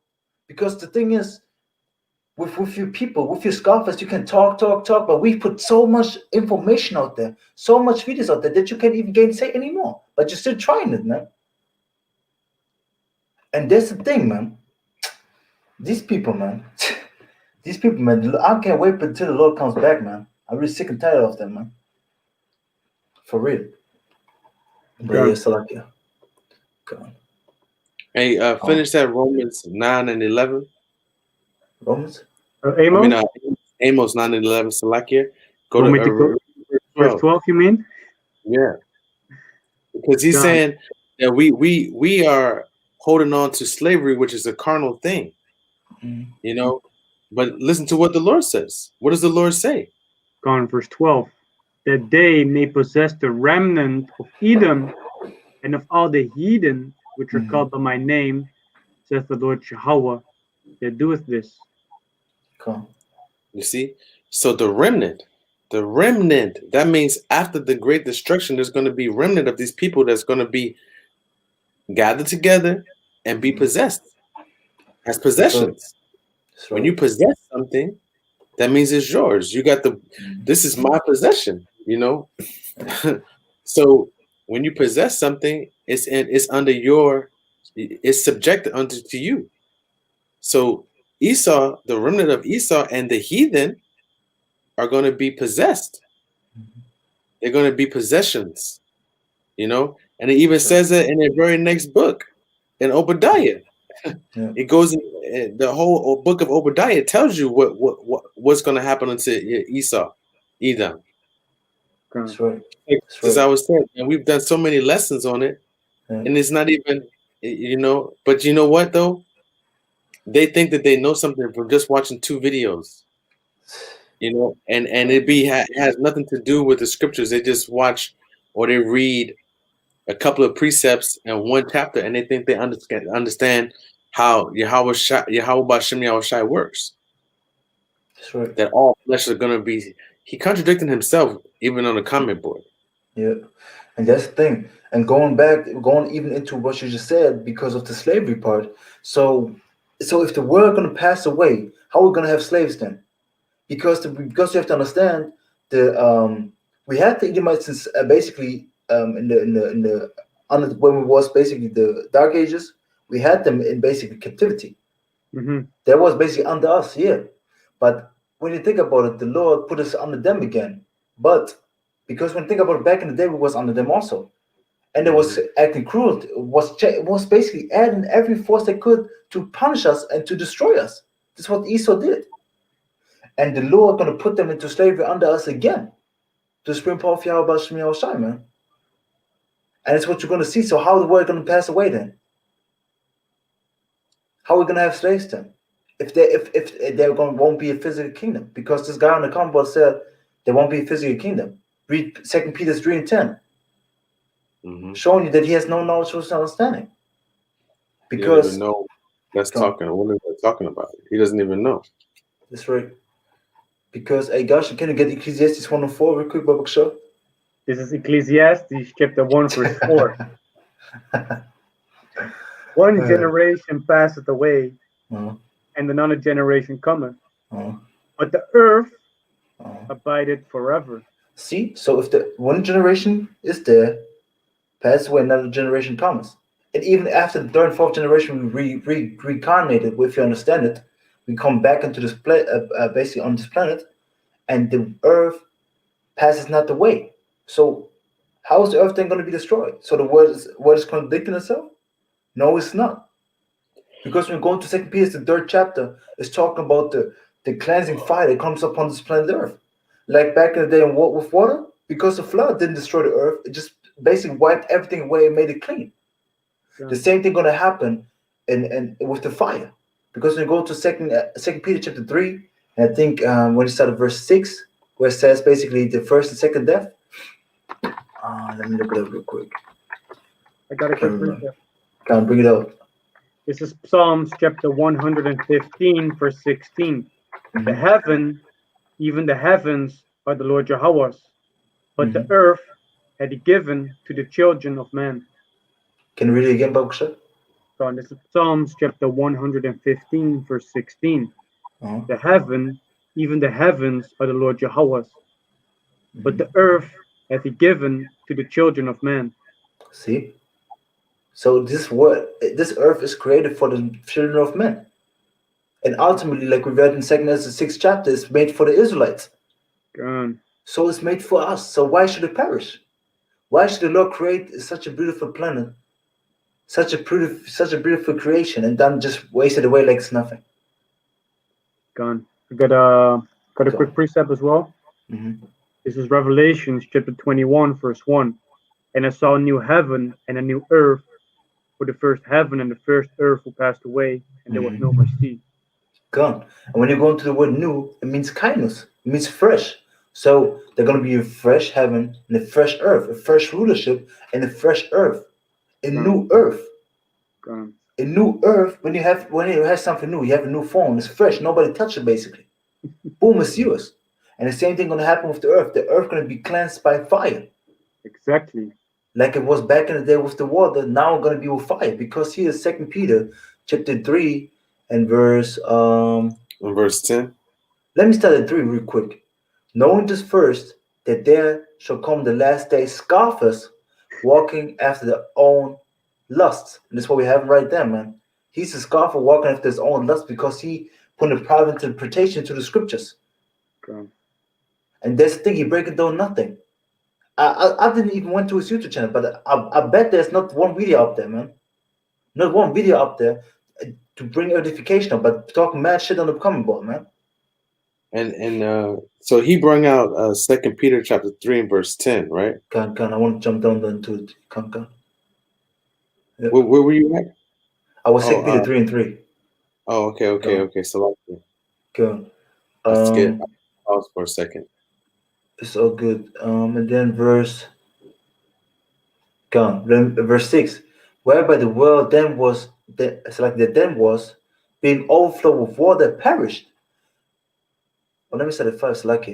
Because the thing is, with your people, with your scoffers, you can talk, but we put so much information out there, so much videos out there that you can't even gainsay anymore. But you're still trying it, man. And that's the thing, man. These people, man. I can't wait until the Lord comes back, man. I'm really sick and tired of them, man. For real. But yeah, Salakia. Come on. Hey, finish that Romans 9 and 11. Romans? Amos? Amos 9 and 11, Salakia. Go Want me to to go- verse 12, you mean? Yeah. Because he's saying that we are holding on to slavery, which is a carnal thing. But listen to what the Lord says. What does the Lord say? Go on, verse 12. That they may possess the remnant of Edom and of all the heathen which are called by my name, saith the Lord Yahawah, that doeth this. Come. You see? So the remnant, that means after the great destruction, there's going to be remnant of these people that's going to be gathered together and be possessed as possessions. That's right. When you possess something, that means it's yours. You got this is my possession, you know. So when you possess something, it's under it's subjected unto to you. So Esau, the remnant of Esau, and the heathen are going to be possessed. They're going to be possessions, you know. And it even says it in the very next book, in Obadiah. Yeah. It goes in the whole book of Obadiah tells you what's going to happen unto Esau, Edom. That's right. As I was saying, and we've done so many lessons on it, Yeah. and it's not even, you know. But you know what though? They think that they know something from just watching 2 videos, you know, and it has nothing to do with the scriptures. They just watch or they read a couple of precepts and 1 chapter, and they think they understand how Yahawah Bahasham Yahawashi works. That's right. That all flesh is going to be. He contradicted himself even on the comment board. Yeah, and that's the thing. And going even into what you just said because of the slavery part. So if the world going to pass away, how are we going to have slaves then? Because you have to understand we had the Edomites since basically when we was basically the Dark Ages, we had them in basically captivity. Mm-hmm. That was basically under us, yeah. But when you think about it, the Lord put us under them again. But because when you think about it, back in the day, we was under them also, and they was acting cruel. It was basically adding every force they could to punish us and to destroy us. That's what Esau did. And the Lord going to put them into slavery under us again. The supreme power of Yahawah, man. And it's what you're going to see. So how the world going to pass away then? How are we going to have slaves then? If there won't be a physical kingdom, because this guy on the Commentboard said there won't be a physical kingdom. Read 2 Peter 3:10, showing you that he has no knowledge or understanding. Because he doesn't know. That's talking. What is that talking about? He doesn't even know. That's right. Because gosh, can you get Ecclesiastes 1:4 real quick, Babak Show? This is Ecclesiastes chapter 1 verse 4. One generation passeth away, and another generation cometh. But the earth abideth forever. See, so if the one generation is there, passes away, another generation comes. And even after the 3rd and 4th generation, we reincarnated, if you understand it, we come back into this basically on this planet, and the earth passes not away. So how is the earth then going to be destroyed? So the word is contradicting itself? No, it's not. Because when we go into 2 Peter, the 3rd chapter, it's talking about the cleansing fire that comes upon this planet Earth. Like back in the day with water, because the flood didn't destroy the earth, it just basically wiped everything away and made it clean. Yeah. The same thing going to happen in with the fire. Because when you go to 2 Peter chapter 3, and I think when you start at verse 6, where it says basically the first and second death. Let me look it up real quick. I got a quick recap. Can't bring it out. This is Psalms chapter 115, verse 16. The heaven, even the heavens, are the Lord Yahawah's, but the earth had he given to the children of man. Can you read it again, Babak? So this is Psalms chapter 115, verse 16. The heaven, even the heavens, are the Lord Yahawah's, but the earth hath he given to the children of man. See? So this earth is created for the children of men. And ultimately, like we read in 2 Ezra 6th chapter, it's made for the Israelites. God. So it's made for us. So why should it perish? Why should the Lord create such a beautiful planet, such a beautiful creation, and then just waste it away like it's nothing? God. I got a quick precept as well. This is Revelation chapter 21, verse 1. And I saw a new heaven and a new earth, for the first heaven and the first earth were passed away, and there was no more sea. Gone. And when you go into the word new, it means kindness. It means fresh. So there's going to be a fresh heaven and a fresh earth, a fresh rulership and a fresh earth, a new earth. God. A new earth. When you have something new, you have a new form. It's fresh. Nobody touch it. Basically, boom, it's yours. And the same thing going to happen with the earth. The earth going to be cleansed by fire. Exactly. Like it was back in the day with the water. Now it's going to be with fire, because here is 2 Peter chapter 3 and verse 10. Let me start at 3 real quick. Knowing this first, that there shall come the last day scoffers, walking after their own lusts. And that's what we have right there, man. He's a scoffer walking after his own lust because he put a private interpretation to the scriptures. Okay. And that's the thing, he breaking down nothing. I didn't even went to his YouTube channel, but I bet there's not one video up there, man. Not one video up there to bring edification up, but talking mad shit on the Commentboard, man. And so he brought out 2 Peter chapter 3 and verse 10, right? Can I want to jump down into it. Can. Yeah. Where were you at? I was 2 Peter 3 and 3. Oh, okay. So Good. let's get pause for a second. It's all good. And then verse 6, whereby the world then was being overflowed with water perished. Well, let me say the 5. Select.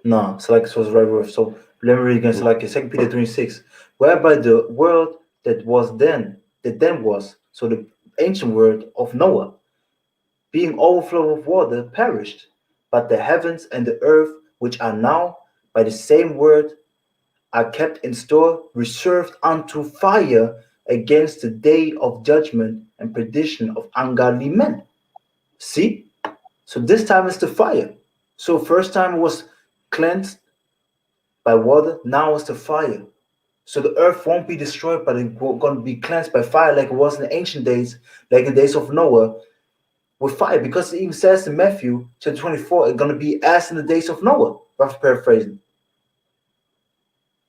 No, select was right word. So let me read again. Select 2 Peter 3 and 6, whereby the world that then was, so the ancient world of Noah, being overflowed with water, perished. But the heavens and the earth, which are now by the same word, are kept in store, reserved unto fire against the day of judgment and perdition of ungodly men. See? So this time it's the fire. So first time it was cleansed by water, now it's the fire. So the earth won't be destroyed, but it's going to be cleansed by fire like it was in the ancient days, like in the days of Noah, with fire, because it even says in Matthew chapter 24, it's going to be as in the days of Noah, roughly paraphrasing.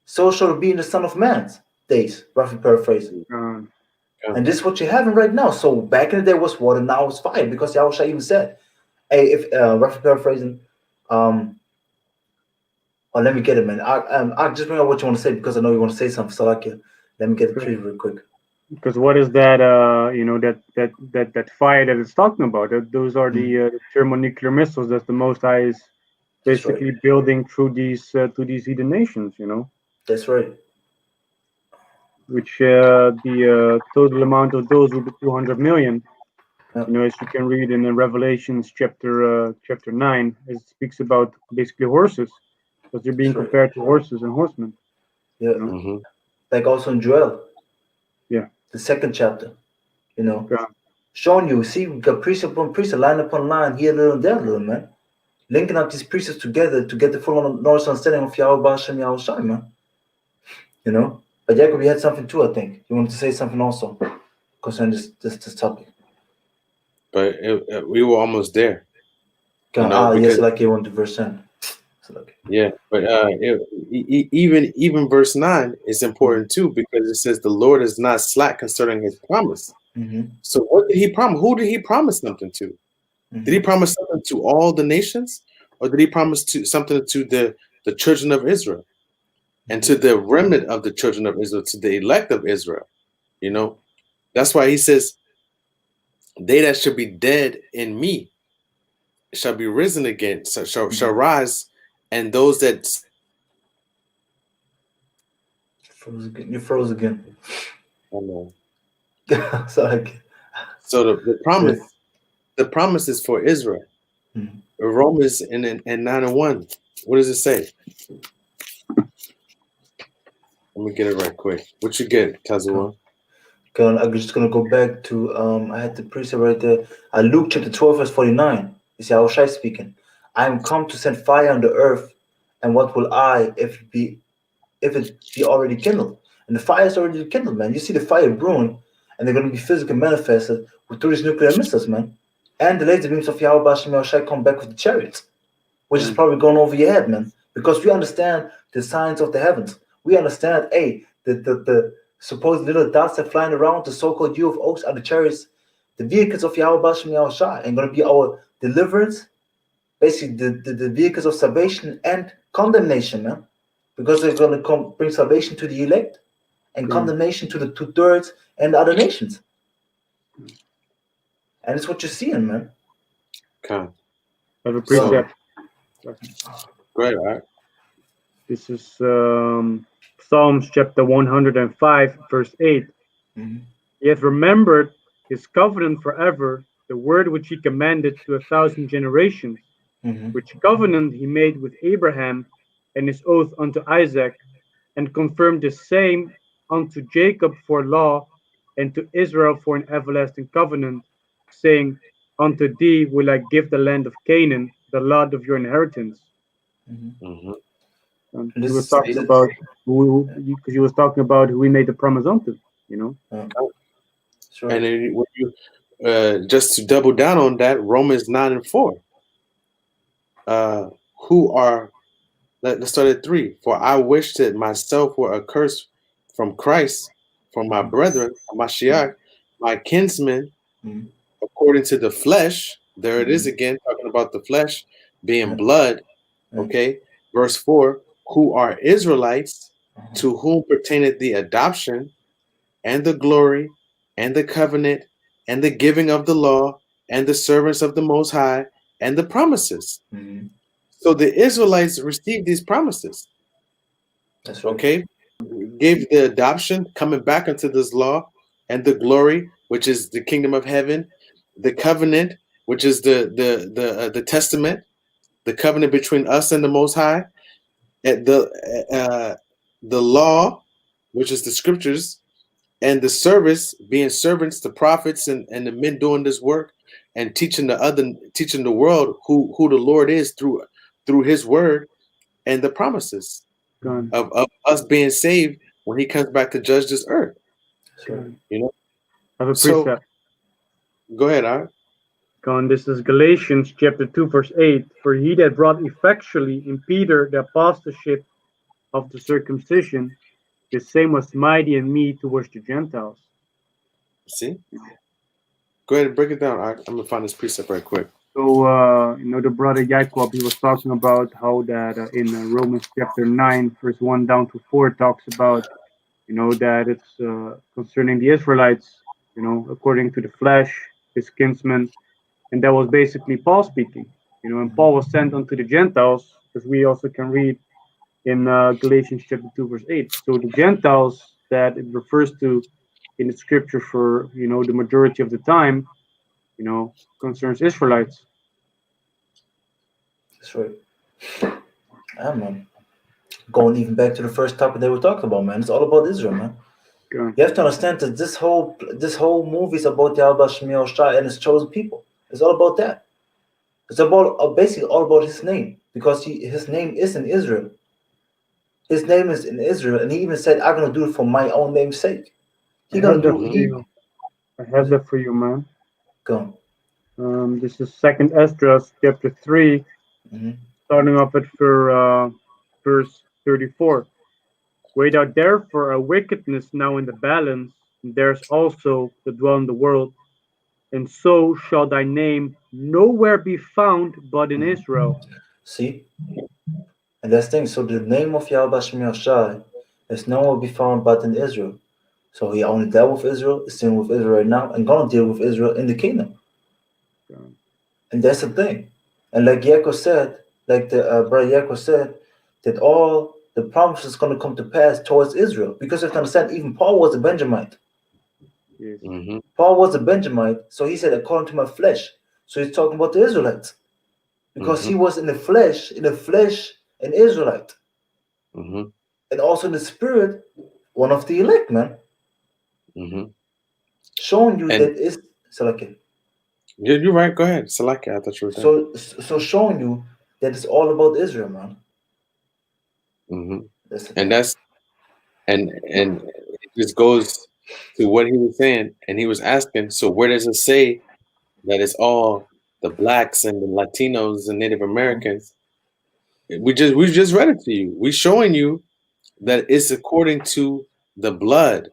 So shall it be in the Son of Man's days, roughly paraphrasing. And this is what you're having right now. So back in the day was water, now it's fire, because Yahawashi even said, hey, if roughly paraphrasing, oh, let me get it, man. I'll just bring out what you want to say, because I know you want to say something. So let me get it real quick. Because what is that? That fire that it's talking about? Those are the thermonuclear missiles that the Most High is basically building through these heathen nations. That's right. Which the total amount of those will be 200 million. Yep. As you can read in Revelations chapter 9, it speaks about basically horses, because they're being compared to horses and horsemen. Yeah. Like also in Joel. Yeah. The 2nd chapter. Showing you, see, we got precept upon precept, line upon line, here a little and there a little, man. Linking up these precepts together to get the full knowledge understanding of Yahawah, Bahasham, Yahawashi, man. But Jacob, you had something too, I think. You wanted to say something also concerning this topic. But we were almost there. Yes, like you want to verse 10. Yeah, but even verse 9 is important too, because it says the Lord is not slack concerning his promise. So what did he promise? Who did he promise something to? Did he promise something to all the nations, or did he promise something to the children of Israel and to the remnant of the children of Israel, to the elect of Israel? That's why he says, they that should be dead in me shall be risen again, shall rise. And those that you froze again. I know. Sorry. So the promise is for Israel. Romans in 9:1. What does it say? Let me get it right quick. What you get, Tazawa? I'm just gonna go back to I had the precept right there. Luke chapter 12 verse 49. It's Yahawashi speaking. I am come to send fire on the earth, and what will I if it be already kindled? And the fire is already kindled, man. You see the fire brewing, and they're going to be physically manifested through these nuclear missiles, man. And the laser beams of Yahawah, Bahasham, Yahawashi come back with the chariots, which is probably going over your head, man. Because we understand the signs of the heavens. We understand, the supposed little dots that are flying around, the so-called U of Oaks, are the chariots, the vehicles of Yahawah, Bahasham, Yahawashi, and going to be our deliverance. Basically, the vehicles of salvation and condemnation, man, because they're going to bring salvation to the elect and condemnation to the 2/3 and the other nations. And it's what you're seeing, man. Okay. I have a precept. Great, all right. This is Psalms chapter 105, verse 8. He hath remembered his covenant forever, the word which he commanded to 1,000 generations, Mm-hmm. which covenant he made with Abraham, and his oath unto Isaac, and confirmed the same unto Jacob for law, and to Israel for an everlasting covenant, saying, Unto thee will I give the land of Canaan, the lot of your inheritance. Mm-hmm. Mm-hmm. And And he this was is talking this, about who, because he was talking about who he made the promise unto, you know. that's right. And then when you just to double down on that, Romans 9:4. Who are let's start at 3. For I wish that myself were accursed from Christ, from my brethren, Mashiach, my kinsmen, Mm-hmm. according to the flesh. There it is Mm-hmm. again, talking about the flesh being Yeah. blood. Yeah. Okay. Verse 4, who are Israelites, Uh-huh. to whom pertaineth the adoption and the glory and the covenant and the giving of the law and the servants of the Most High and the promises. Mm-hmm. So the Israelites received these promises. That's right. Okay. Gave the adoption, coming back into this law, and the glory, which is the kingdom of heaven, the covenant, which is the testament, the covenant between us and the Most High, and the law, which is the scriptures, and the service, being servants, the prophets, and the men doing this work and teaching the world who the Lord is through His word and the promises Gone, of us being saved when He comes back to judge this earth. That's right. gone. You know. I have a So precept. go ahead, Art. Gone. This is Galatians chapter 2, verse 8. For he that brought effectually in Peter the apostleship of the circumcision, the same was mighty in me towards the Gentiles. See. Go ahead and break it down, Art. I'm gonna find this precept right quick. So, the brother Jacob, he was talking about how that in Romans chapter 9, verse 1 down to 4, talks about, that it's concerning the Israelites, according to the flesh, his kinsmen. And that was basically Paul speaking, and Paul was sent unto the Gentiles, as we also can read in Galatians chapter 2, verse 8. So the Gentiles that it refers to in the scripture for, the majority of the time, concerns Israelites. That's right. Yeah, man. Going even back to the first topic they were talking about, man. It's all about Israel, man. Good. You have to understand that this whole movie is about Yahawashi and his chosen people. It's all about that. It's about basically all about his name, because his name is in Israel. His name is in Israel, and he even said, "I'm gonna do it for my own name's sake." He I gonna have that do for it. you. I have that for you, man. Go. This is Second Estrus chapter 3, Mm-hmm. starting off at verse 34. Weigh thou therefore a wickedness now in the balance, and there's also to dwell in the world, and so shall thy name nowhere be found but in Israel. See, and that's the thing. So the name of Yahawashi is nowhere to be found but in Israel. So he only dealt with Israel, is dealing with Israel right now, and gonna deal with Israel in the kingdom. And that's the thing. And like Yaakov said, like the brother Yaakov said, that all the promises going to come to pass towards Israel. Because you have to understand, even Paul was a Benjamite. Yes. Mm-hmm. Paul was a Benjamite, so he said, according to my flesh. So he's talking about the Israelites. Because he was in the flesh, an Israelite. Mm-hmm. And also in the spirit, one of the elect, man. Mm-hmm. Showing you And that is Salaki. Yeah, you're right. Go ahead. Salaki, I thought you were done. So showing you that it's all about Israel, man. Mm-hmm. That's And that's and it just goes to what he was saying, and he was asking, so where does it say that it's all the blacks and the Latinos and Native Americans? We just read it to you. We're showing you that it's according to the blood.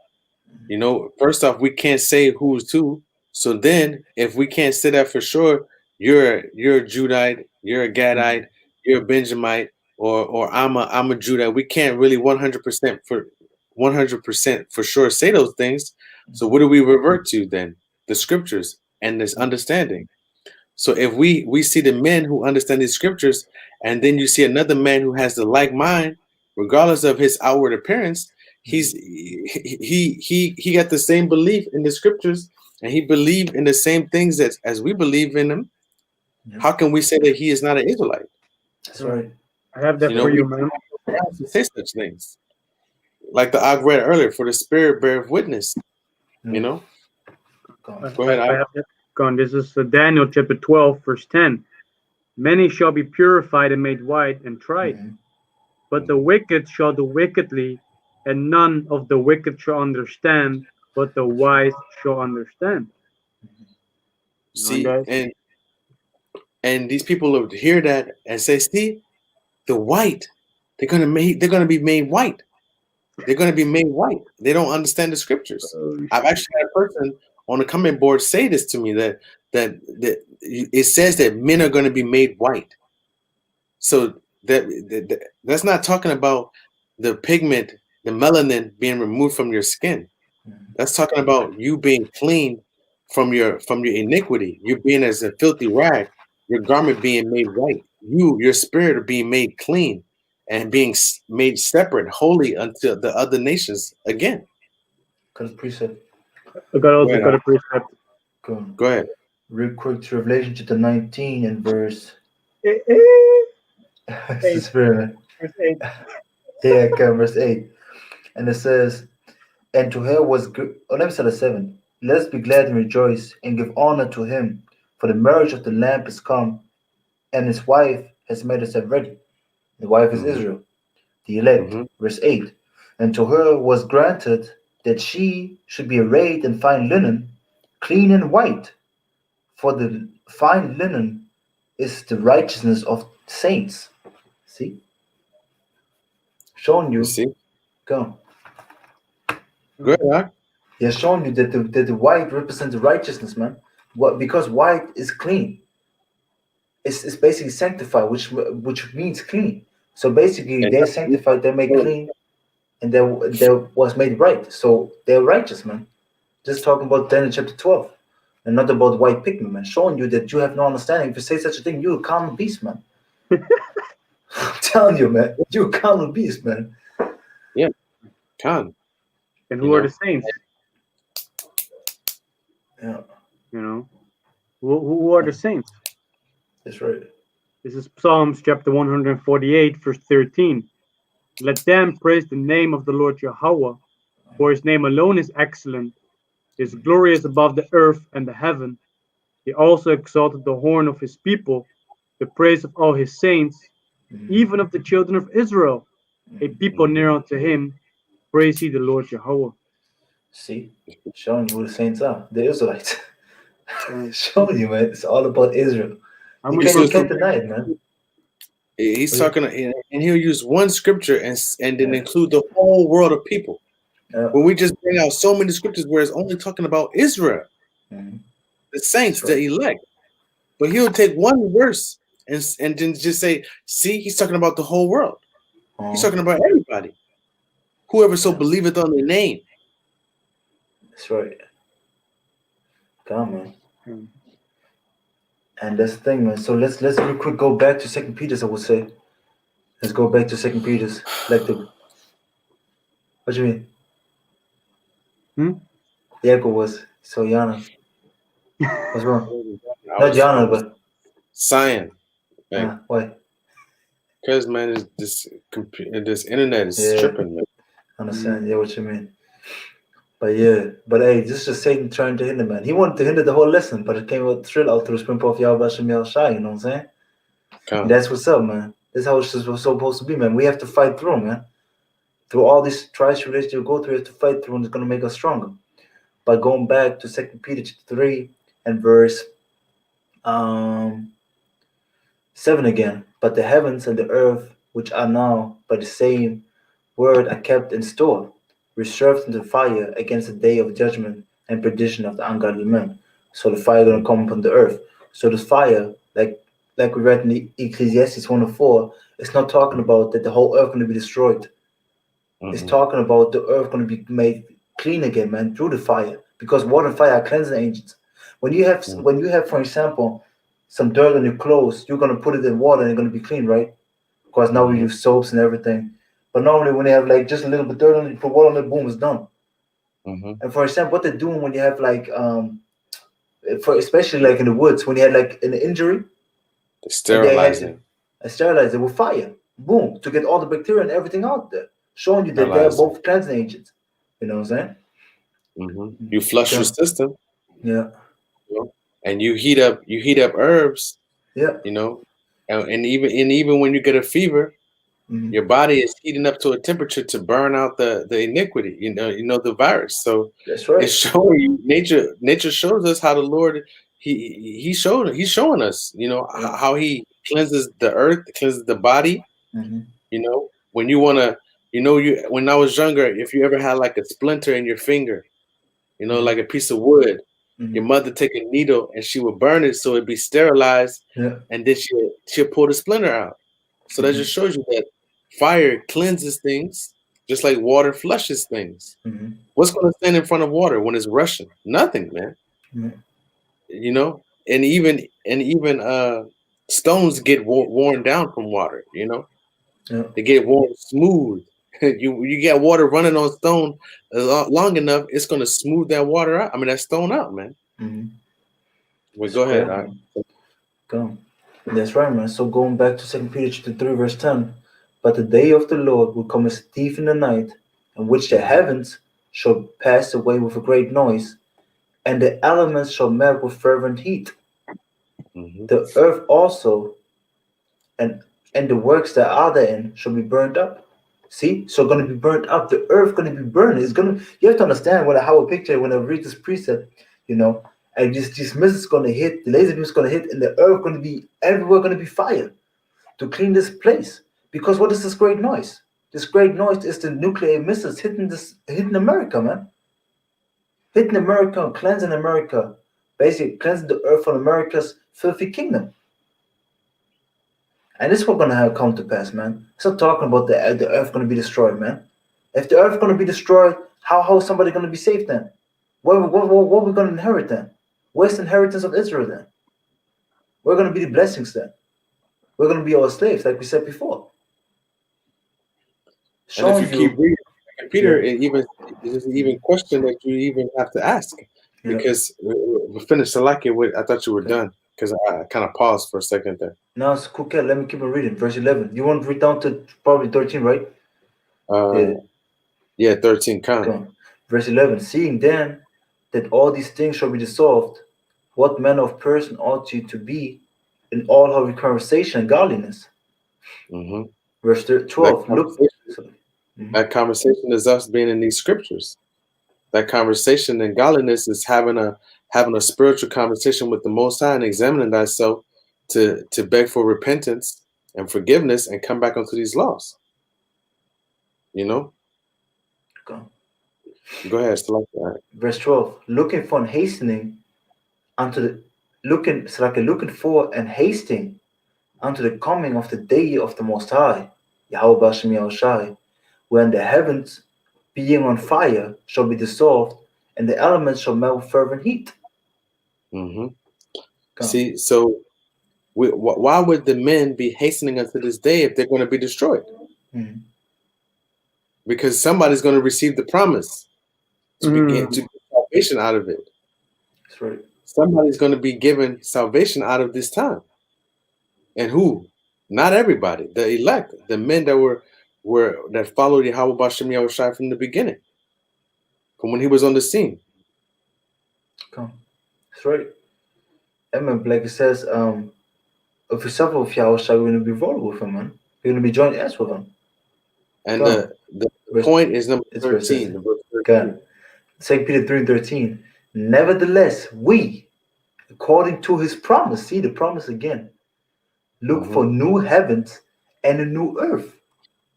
First off, we can't say who's who. So then, if we can't say that for sure, you're a Judite, you're a Gadite, you're a Benjamite, or I'm a Judite. We can't really 100% for sure say those things. So what do we revert to then? The scriptures and this understanding. So if we see the men who understand these scriptures, and then you see another man who has the like mind, regardless of his outward appearance, he got the same belief in the scriptures and he believed in the same things as we believe in them, how can we say that he is not an Israelite? That's right. I have that for you, man. We say such things. Like the I read earlier, for the Spirit beareth witness. You know? Go ahead. I have that. This is Daniel chapter 12, verse 10. Many shall be purified and made white and tried, but the wicked shall do wickedly, and none of the wicked shall understand, but the wise shall understand. See, and these people will hear that and say, see, the white, they're gonna be made white. They're gonna be made white. They don't understand the scriptures. I've actually had a person on the comment board say this to me that it says that men are gonna be made white. So that's not talking about the pigment, the melanin being removed from your skin. That's talking about you being clean from your iniquity. You being as a filthy rag, your garment being made white. Your spirit are being made clean and being made separate, holy unto the other nations again. Got a precept. I got a precept. Go ahead. Real quick to Revelation chapter 19 and verse. Verse 8. Yeah, verse 8. And it says, and to her was let me start at 7. Let us be glad and rejoice and give honor to him, for the marriage of the Lamb is come, and his wife has made herself ready. The wife is Israel, the elect. Verse 8. And to her was granted that she should be arrayed in fine linen, clean and white, for the fine linen is the righteousness of saints. See? Showing you. See? Go. Good, huh? They're showing you that the white represents righteousness, man. What? Because white is clean. It's basically sanctified, which means clean. So basically, they're sanctified, they're made clean, and they was made right. So they're righteous, man. Just talking about Daniel chapter 12, and not about white pigment, man. Showing you that you have no understanding. If you say such a thing, you're a carnal beast, man. I'm telling you, man. You're a carnal beast, man. Yeah, can. And who are the saints? Yeah. You know, who are the saints? That's right. This is Psalms chapter 148, verse 13. Let them praise the name of the Lord Yahawah, for his name alone is excellent. His glory is above the earth and the heaven. He also exalted the horn of his people, the praise of all his saints, even of the children of Israel, a people near unto him. Praise ye the Lord Yahawah. See, showing you who the saints are, the Israelites. Showing you, man, it's all about Israel. You can't deny it, man. He's talking, and he'll use one scripture and then include the whole world of people. When we just bring out so many scriptures where it's only talking about Israel, the saints, the elect, but he'll take one verse and then just say, "See, he's talking about the whole world. He's talking about everybody, whoever so believeth on the name." That's right. Come on. And that's the thing, man. So let's real quick go back to 2 Peter's, I would say. Let's go back to 2 Peter's. Like the what do you mean? The echo was so Yana. What's wrong? Not Yana, but Cyan. Why? Because man, this internet is tripping, man. I understand, yeah, what you mean. But hey, this is just Satan trying to hinder, man. He wanted to hinder the whole lesson, but it came out straight out through the spring of Bahasham, Yahawashi, you know what I'm saying? And that's what's up, man. That's how it's supposed to be, man. We have to fight through, man. Through all these trials tribulations you go through, we have to fight through, and it's going to make us stronger. By going back to 2 Peter 3 and verse 7 again. But the heavens and the earth, which are now by the same word, are kept in store, reserved into fire against the day of judgment and perdition of the ungodly men. So the fire going to come upon the earth. So this fire, like we read in the Ecclesiastes 1:4, it's not talking about that the whole earth going to be destroyed. It's talking about the earth going to be made clean again, man, through the fire. Because water and fire are cleansing agents. When you have, for example, some dirt on your clothes, you're going to put it in water and it's going to be clean, right? Because now we use soaps and everything. But normally when they have like just a little bit dirt on it, you put water on it, boom, it's done. And for example, what they're doing when you have like for especially like in the woods when he had like an injury, They sterilize they it. had to sterilize it with fire, boom, to get all the bacteria and everything out there, showing you that they're Sterilize it. both cleansing agents. You know what I'm saying? You flush your Yeah. system, Yeah, you know, and you heat up herbs, yeah. you know, and even when you get a fever, Mhm. your body is heating up to a temperature to burn out the iniquity, you know the virus. So That's right. it's showing you nature shows us how the Lord he's showing us, you know, Yeah. how he cleanses the earth, cleanses the body. Mhm. You know, when you want to, you know, when I was younger, if you ever had like a splinter in your finger, you know, like a piece of wood, your Mhm. mother take a needle and she would burn it so it'd be sterilized, Yeah. and then she'll pull the splinter out. So that just shows you that fire cleanses things just like water flushes things. Mhm. What's going to stand in front of water when it's rushing? Nothing, man. Yeah. You know, and even stones get worn down from water. You know, Yeah. they get worn smooth. you get water running on stone long enough, it's going to smooth that water out. I mean, that stone out, man. Mhm. Well, go ahead. Correct, man. Go. That's right, man. So going back to 2 Peter chapter 3, verse 10, but the day of the Lord will come as a thief in the night, in which the heavens shall pass away with a great noise, and the elements shall melt with fervent heat. The earth also and the works that are therein shall be burnt up. See, so going to be burnt up. The earth going to be burned. It's going to. You have to understand when I have a picture, when I read this precept, you know, and this mist is going to hit, the laser beam is going to hit, and the earth going to be everywhere going to be fire to clean this place. Because what is this great noise? This great noise is the nuclear missiles hitting America, man. Hitting America, cleansing America, basically cleansing the earth from America's filthy kingdom. And this is what's gonna come to pass, man. Stop talking about the earth gonna be destroyed, man. If the earth gonna be destroyed, how is somebody gonna be saved then? What we gonna inherit then? Where's the inheritance of Israel then? We're gonna be the blessings then. We're gonna be our slaves, like we said before. And if Showing you keep you, reading Peter, yeah, it's an even question that you even have to ask. yeah. Because we finished Salakia with, I thought you were done because I kind of paused for a second there. Now it's cool. Okay, let me keep on reading. Verse 11. You want to read down to probably 13, right? Yeah, 13 come. Okay. Verse 11. Seeing then that all these things shall be dissolved, what manner of person ought you to be in all holy conversation and godliness? Verse 12. That conversation is us being in these scriptures. That conversation and godliness is having a spiritual conversation with the Most High and examining thyself to beg for repentance and forgiveness and come back onto these laws. You know? Go ahead, select that. Verse 12. Looking for and hastening unto the looking for and hasting unto the coming of the day of the Most High, Yahawah Bahasham Yahawashi, when the heavens being on fire shall be dissolved, and the elements shall melt with fervent heat. See, so why would the men be hastening unto this day if they're going to be destroyed? Because somebody's going to receive the promise to begin to get salvation out of it. That's right. Somebody's going to be given salvation out of this time. And who? Not everybody. The elect, the men that followed Yahawah Bahasham Yahawashi from the beginning, from when he was on the scene. That's right. And like it says, if we suffer with Yahawashi, we're going to be rolled with him, man. We're going to be joint heirs with him. And the point is number 13. God. 2 Peter 3:13. Nevertheless, we, according to his promise, see the promise again, look for new heavens and a new earth,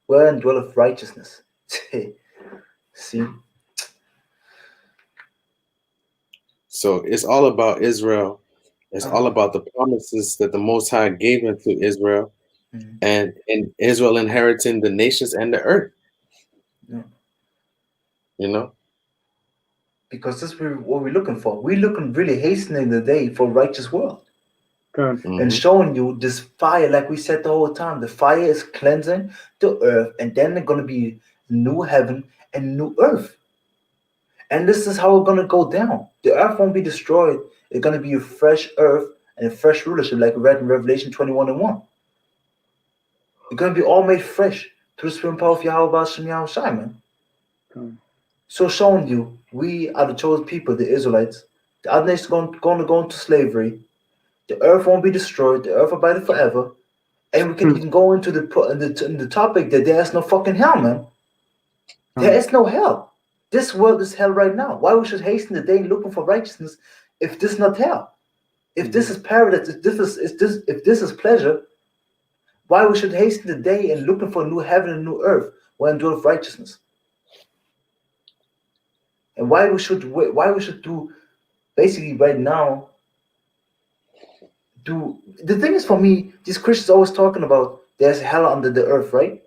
wherein dwelleth righteousness. See? So it's all about Israel. It's all about the promises that the Most High gave unto Israel, and Israel inheriting the nations and the earth. Yeah. You know? Because this is what we're looking for. We're looking really hastening the day for a righteous world. And showing you this fire, like we said the whole time. The fire is cleansing the earth, and then there's going to be new heaven and new earth. And this is how it's going to go down. The earth won't be destroyed It's gonna be a fresh earth and a fresh rulership, like we read in Revelation 21:1. It's gonna be all made fresh through the spirit and power of Yahawah, Bahasham, Yahawashi, man. So showing you, we are the chosen people, the Israelites. The other nations going to go into slavery. The earth won't be destroyed. The earth will abide forever. And we can even go into the topic that there is no fucking hell, man. There is no hell. This world is hell right now. Why we should hasten the day looking for righteousness if this is not hell? If this is paradise, if this is pleasure, why we should hasten the day and looking for a new heaven and new earth where endure of righteousness? And why we should do basically right now. The thing is, for me, these Christians always talking about there's hell under the earth, right?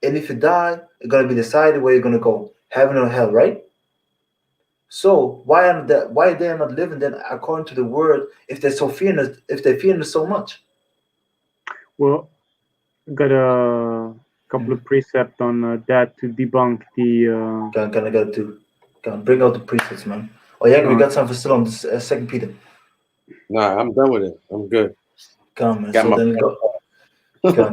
And if you die, it's gonna be decided where you're gonna go, heaven or hell, right? So why are they not living then according to the word if they're fearing it so much? Well, I got a couple of precepts on that to debunk the. Can I got to bring out the precepts, man? Oh yeah, we got something still on this Second Peter. Nah, I'm done with it. I'm good. Come, man. Got So my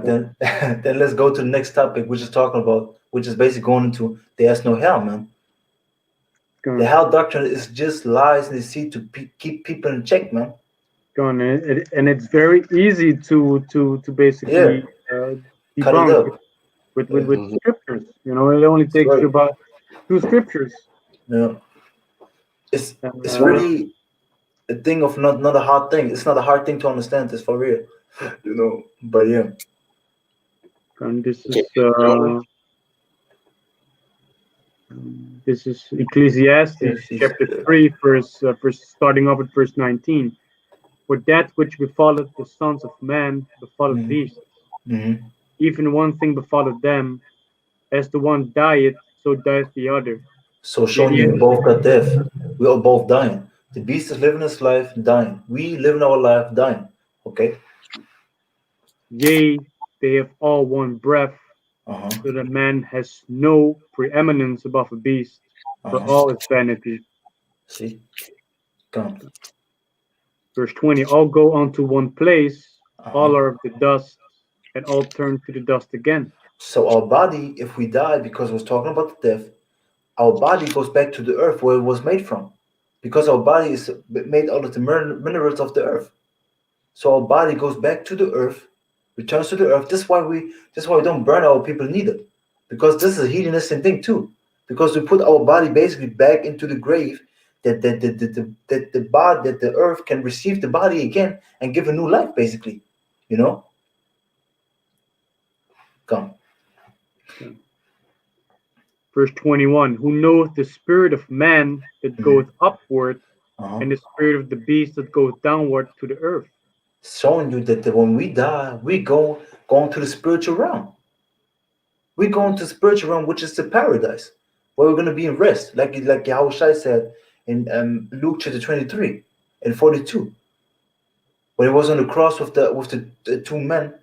then then let's go to the next topic, which is basically going into there's no hell, man. The hell doctrine is just lies and deceit to keep people in check, man. And it's very easy to basically debunk with scriptures. You know, it only takes you about 2 scriptures. Yeah, it's really a thing of not a hard thing. It's not a hard thing to understand. It's for real, you know. But yeah. And this is Ecclesiastes chapter 3, verse starting off at verse 19. For that which befalleth the sons of man befalleth beasts. Even one thing befalleth them, as the one dieth, so dieth the other. So showing you both got death. We are both dying. The beast is living his life, dying. We living our life, dying. Okay. Yea, they have all one breath, so that man has no preeminence above a beast, for all is vanity. See? Come. Verse 20, all go unto one place, all are of the dust, and all turn to the dust again. So our body, if we die, because I was talking about the death, our body goes back to the earth where it was made from. Because our body is made out of the minerals of the earth. So our body goes back to the earth, returns to the earth. This is why we don't burn our people neither. Because this is a hedonistic thing too. Because we put our body basically back into the grave, that the earth can receive the body again and give a new life, basically. You know? Come. Verse 21, who knoweth the spirit of man that goeth upward, and the spirit of the beast that goeth downward to the earth. Showing you that when we die, we go to the spiritual realm. We go into the spiritual realm, which is the paradise, where we're going to be in rest, like Yahawashi said in Luke chapter 23 and 42, when he was on the cross with the 2 men,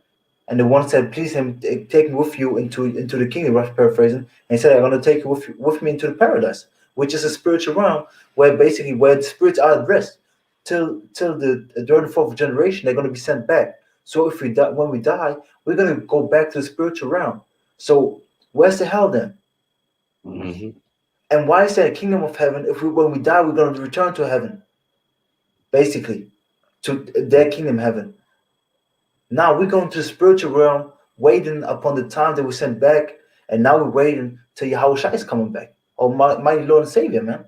and the one said, "Please, him take me with you into the kingdom." Rough paraphrasing, and he said, "I'm going to take you with me into the paradise, which is a spiritual realm where the spirits are at rest till the 3rd and 4th generation. They're going to be sent back. So if when we die, we're going to go back to the spiritual realm. So where's the hell then? And why is there a kingdom of heaven? When we die, we're going to return to heaven, basically, to their kingdom heaven. Now we're going to the spiritual realm, waiting upon the time that we sent back, and now we're waiting till Yahawashi is coming back, oh mighty Lord and Savior, man.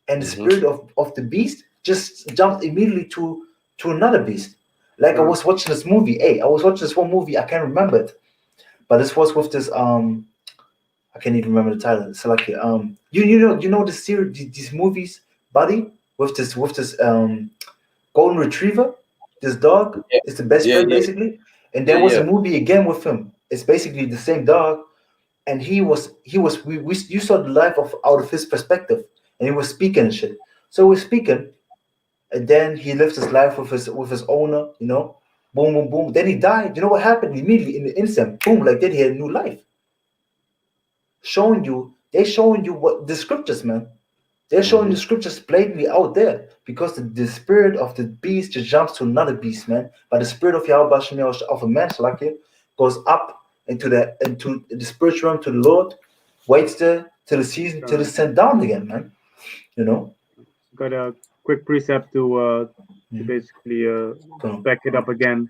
And the spirit of the beast just jumped immediately to another beast. Like I was watching this movie. I was watching this one movie. I can't remember it, but this was with this I can't even remember the title. It's like you know the series, these movies, buddy, with this golden retriever. This dog is the best friend, basically. And there was a movie again with him. It's basically the same dog, and you saw the life out of his perspective, and he was speaking and shit. So he was speaking, and then he lived his life with his owner, you know, boom, boom, boom. Then he died. You know what happened immediately in the instant? Boom, like that he had a new life. Showing you what the scriptures, man. They're showing the scriptures blatantly out there because the spirit of the beast just jumps to another beast, man. But the spirit of Yahawashi of a man, Shalakia, goes up into the spiritual realm to the Lord, waits there till the season till it's sent down again, man. You know. Got a quick precept to basically back it up again.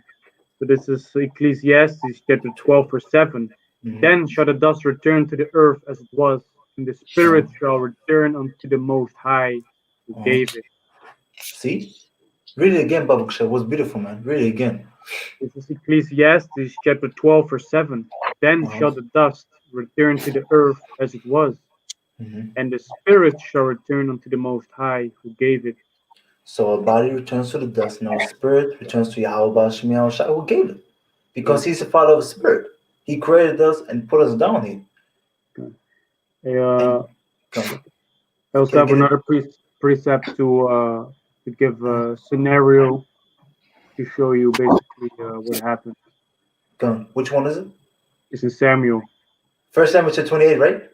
So this is Ecclesiastes chapter 12, verse 7. Then shall the dust return to the earth as it was, and the spirit shall return unto the Most High who gave it. See? Read it again, Babu Ksha. It was beautiful, man. Read it again. This is Ecclesiastes chapter 12, verse 7. Then shall the dust return to the earth as it was, and the spirit shall return unto the Most High who gave it. So our body returns to the dust, and our spirit returns to Yahawashi who gave it. Because he's the father of the spirit. He created us and put us down here. I also have another precept to give a scenario to show you basically what happened. Which one is it? It's in Samuel. 1 Samuel 28, right?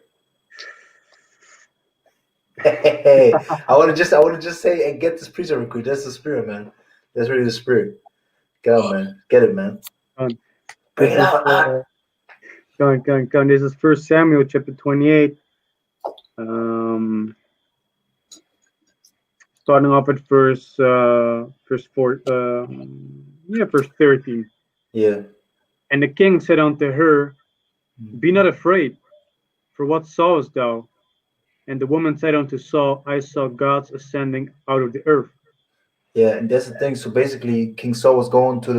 Hey, I want to just say and get this preacher recruit. That's the spirit, man. That's really the spirit. Go, man. Get it, man. Bring it out. Go. This is 1 Samuel chapter 28. Starting off at verse 13. Yeah. And the king said unto her, Be not afraid, for what sawest thou? And the woman said unto Saul, I saw gods ascending out of the earth. Yeah, and that's the thing. So basically, King Saul was going to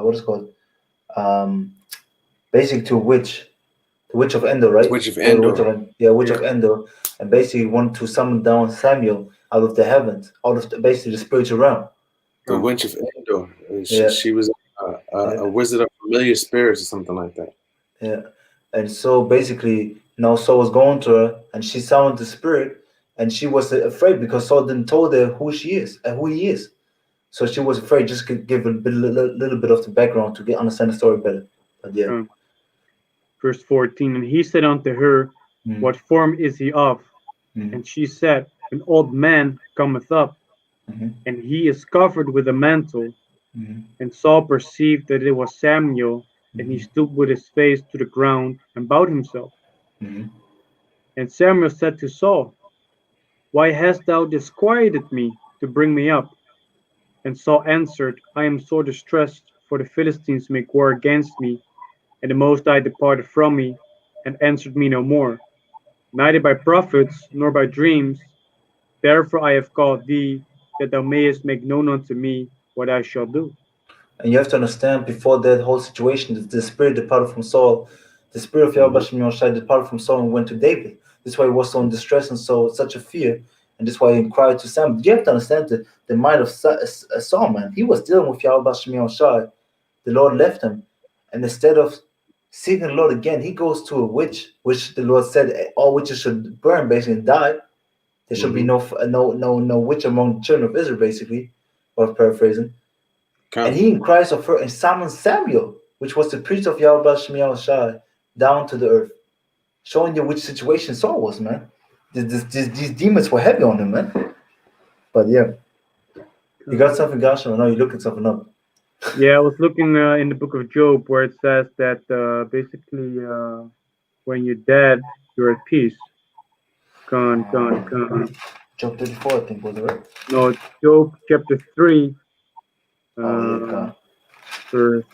what is it called? Basically to a witch, the witch of Endor, right? Witch of Endor. Witch of Endor, and basically wanted to summon down Samuel out of the heavens, out of basically the spiritual realm. The witch of Endor. She was a wizard of familiar spirits or something like that. Yeah, and so basically now Saul was going to her, and she summoned the spirit, and she was afraid because Saul didn't told her who she is and who he is. So she was afraid. Just to give a little bit of the background to understand the story better. But yeah. Verse 14, and he said unto her, What form is he of? And she said, An old man cometh up, and he is covered with a mantle. And Saul perceived that it was Samuel, and he stood with his face to the ground and bowed himself. And Samuel said to Saul, Why hast thou disquieted me to bring me up? And Saul answered, I am sore distressed, for the Philistines make war against me. And the Most High departed from me, and answered me no more, neither by prophets, nor by dreams. Therefore I have called thee, that thou mayest make known unto me what I shall do. And you have to understand, before that whole situation, the spirit departed from Saul. The spirit of Yahawashi departed from Saul and went to David. This is why he was so in distress and so such a fear. And this is why he inquired to Samuel. You have to understand the mind of Saul, man. He was dealing with Yahawashi. The Lord left him. And instead of seeking the Lord again, he goes to a witch, which the Lord said all witches should burn, basically, and die. There should be no witch among the children of Israel, basically, or paraphrasing. And he inquires of her and summons Samuel, which was the priest of Yahawashi, down to the earth, showing you which situation Saul was, man. These demons were heavy on him, man. But yeah, you got something, Bahasham? I know you're looking something up. Yeah, I was looking in the book of Job, where it says that basically when you're dead, you're at peace. Job 34, I think, was it right? No, Job chapter 3. Verse.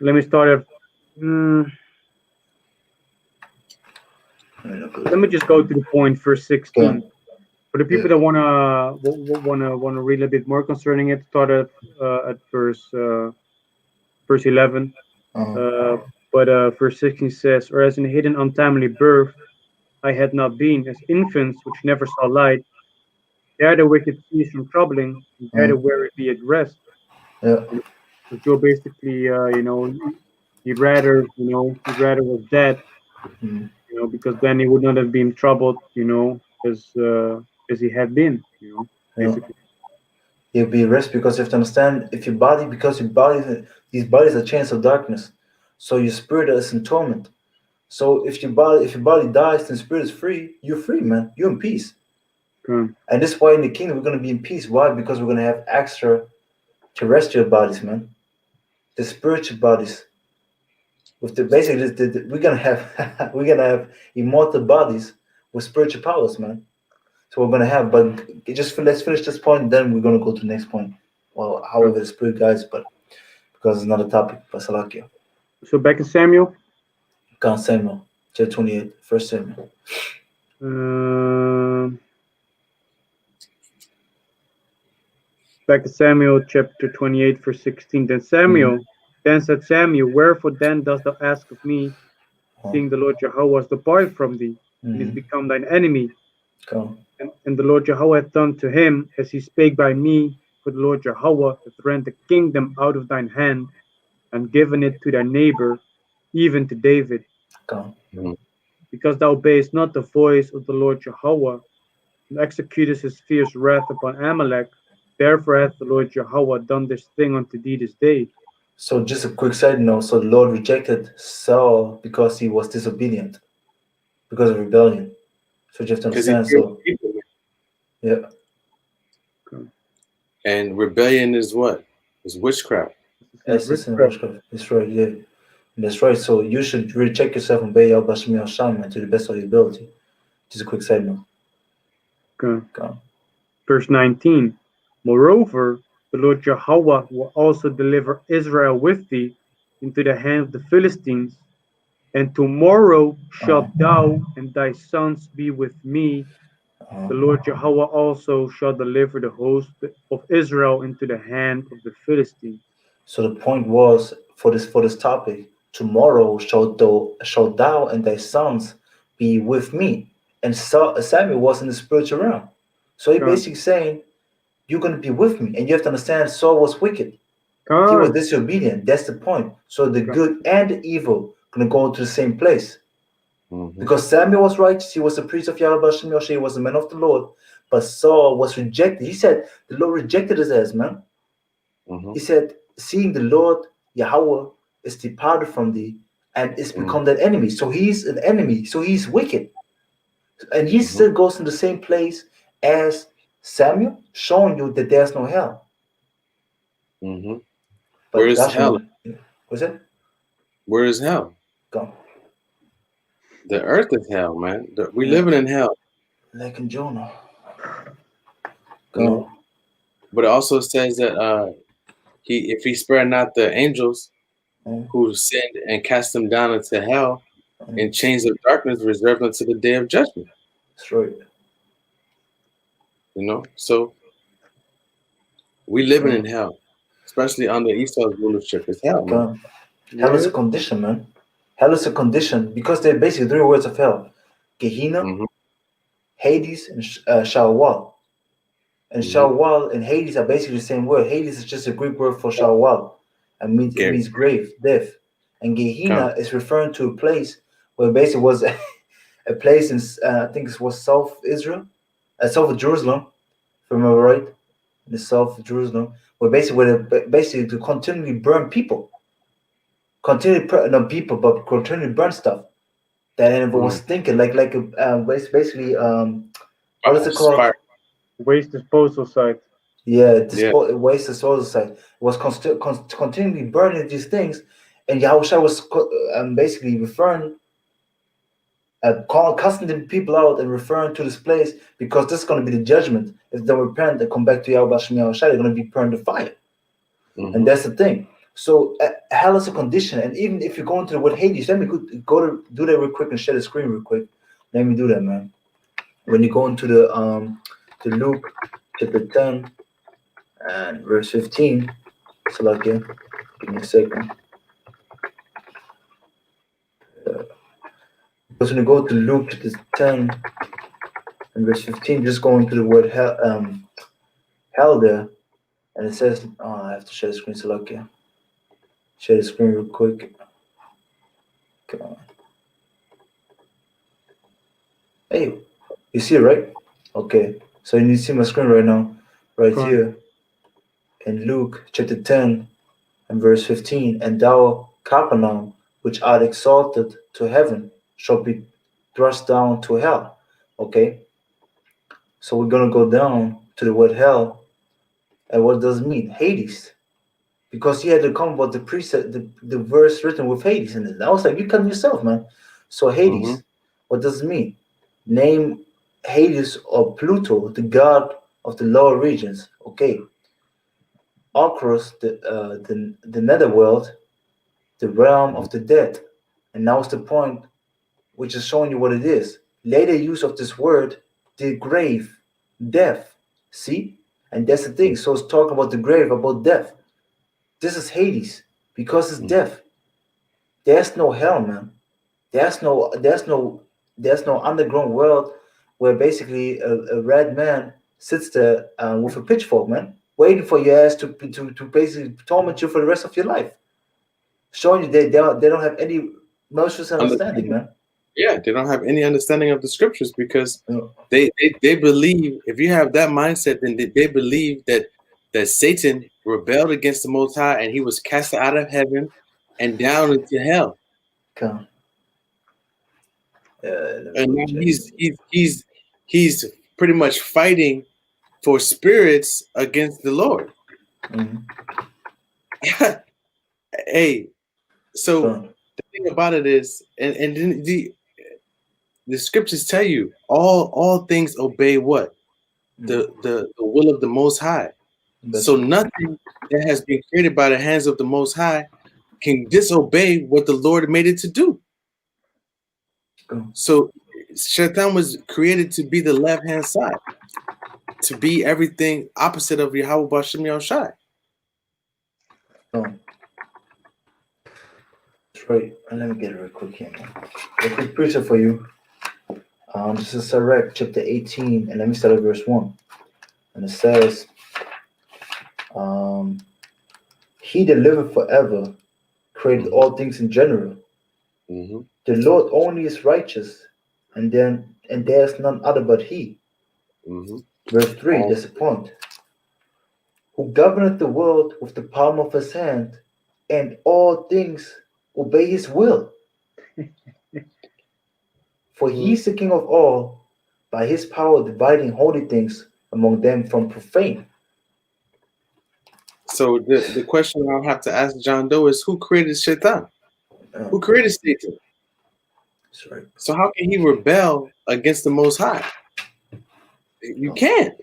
Let me start at. Let me just go to the point, verse 16. For the people that wanna read a little bit more concerning it, start at verse 11. But verse 16 says, "Or as in hidden untimely birth, I had not been, as infants which never saw light. There the wicked cease from troubling, and there the weary be at rest." Yeah. So Joe basically, he'd rather was dead, because then he would not have been troubled, as he had been, basically. You'll be at rest because you have to understand, if your body, these bodies are chains of darkness, so your spirit is in torment. So if your body dies and spirit is free, you're free, man. You're in peace. Okay. And this is why in the kingdom we're gonna be in peace. Why? Because we're gonna have extra terrestrial bodies, man. The spiritual bodies. With the basically we're gonna have immortal bodies with spiritual powers, man. So we're gonna have, but let's finish this point, then we're gonna go to the next point. Well, however the spirit guides, but because it's not a topic, but Salakia. So back in Samuel. Count Samuel, chapter 28, 1 Samuel. Back in Samuel chapter 28, verse 16. Then said Samuel, wherefore then dost thou ask of me, seeing the Lord Yahawah has departed from thee, and is become thine enemy? And the Lord Yahawah hath done to him as he spake by me, for the Lord Yahawah hath rent the kingdom out of thine hand, and given it to thy neighbor, even to David. Because thou obeyest not the voice of the Lord Yahawah, and executest his fierce wrath upon Amalek, therefore hath the Lord Yahawah done this thing unto thee this day. So just a quick side note, so the Lord rejected Saul because he was disobedient, because of rebellion. So you have to understand, so yeah. And rebellion is what? It's witchcraft. That's witchcraft. That's right, yeah. That's right. So you should really check yourself and obey Bahasham to the best of your ability. Just a quick side note. Okay. Verse 19. Moreover, the Lord Yahawah will also deliver Israel with thee into the hand of the Philistines, and tomorrow shalt thou and thy sons be with me. The Lord Yahawah also shall deliver the host of Israel into the hand of the Philistines. So the point was for this topic, tomorrow shalt thou and thy sons be with me. And Samuel was in the spiritual realm. So he's basically saying, you're going to be with me. And you have to understand, Saul was wicked. He was disobedient. That's the point. So the good and the evil going to go to the same place. Because Samuel was righteous. He was a priest of Yahawah. He was a man of the Lord. But Saul was rejected. He said, the Lord rejected his ass, man. He said, seeing the Lord Yahawah is departed from thee and is become that enemy. So he's an enemy. So he's wicked. And he still goes in the same place as Samuel, showing you that there's no hell. But where is hell? What's that? Where is hell? Go. The earth is hell, man. We living in hell. Like in Jonah. Go. But it also says that if he spared not the angels who sinned and cast them down into hell in chains of darkness reserved unto the day of judgment. That's right. So we living in hell, especially under Esau's rulership. It's hell, man. Hell is a condition, man. Hell is a condition because they're basically three words of hell: Gehenna, Hades, and Shawwal. And Shawwal and Hades are basically the same word. Hades is just a Greek word for Shawwal, and it means grave, death. And Gehenna is referring to a place where basically was a place in I think it was south Israel, south of Jerusalem, if I remember right, in the south of Jerusalem, where basically to continually burn people. Continually burn stuff. That anyone was thinking basically what is it called? Waste disposal site. Yeah, waste disposal site. It was continually burning these things, and Yahawashi was basically referring, casting the people out and referring to this place because this is going to be the judgment. If they repent and come back to Yahawashi, they're going to be burned to fire. And that's the thing. So hell is a condition, and even if you go into the word Hades, let me go to do that real quick and share the screen real quick. Let me do that, man. When you go into the to Luke chapter 10 and verse 15, so like give me a second. Because when you go to Luke chapter 10 and verse 15, just go into the word hell there, and it says, I have to share the screen, so like share the screen real quick. Come on. Hey, you see it, right? Okay. So you need to see my screen right now, right here. In Luke chapter 10 and verse 15. And thou, Capernaum, which art exalted to heaven, shall be thrust down to hell. Okay? So we're gonna go down to the word hell. And what does it mean? Hades. Because he had to come about the precept, the verse written with Hades in it. I was like, you come yourself, man. So Hades, what does it mean? Name Hades or Pluto, the god of the lower regions. Okay. Across the netherworld, the realm of the dead. And now it's the point which is showing you what it is. Later use of this word, the grave, death. See? And that's the thing. So it's talking about the grave, about death. This is Hades because it's death. There's no hell, man. There's no underground world where basically a red man sits there with a pitchfork, man, waiting for your ass to basically torment you for the rest of your life, showing you they don't have any malicious understanding, man. Yeah, they don't have any understanding of the scriptures because they believe, if you have that mindset, then they believe that Satan rebelled against the Most High and he was cast out of heaven and down into hell. Come. And now he's pretty much fighting for spirits against the Lord. Hey, so the thing about it is, and then the scriptures tell you all things obey what? The will of the Most High. So nothing that has been created by the hands of the Most High can disobey what the Lord made it to do. So Shaitan was created to be the left-hand side, to be everything opposite of Yahawah Bahasham Yahawashi. That's right. And let me get it real quick here, man. A quick precept for you. This is Sirach chapter 18, and let me start at verse 1. And it says, he that liveth forever created all things in general. The Lord only is righteous, and there is none other but he. Verse 3, that's the point. Who governeth the world with the palm of his hand, and all things obey his will. For he is the king of all, by his power dividing holy things among them from profane. So the question I'll have to ask John Doe is, who created Shaitan? Who created Satan? That's right. So how can he rebel against the Most High? You can't.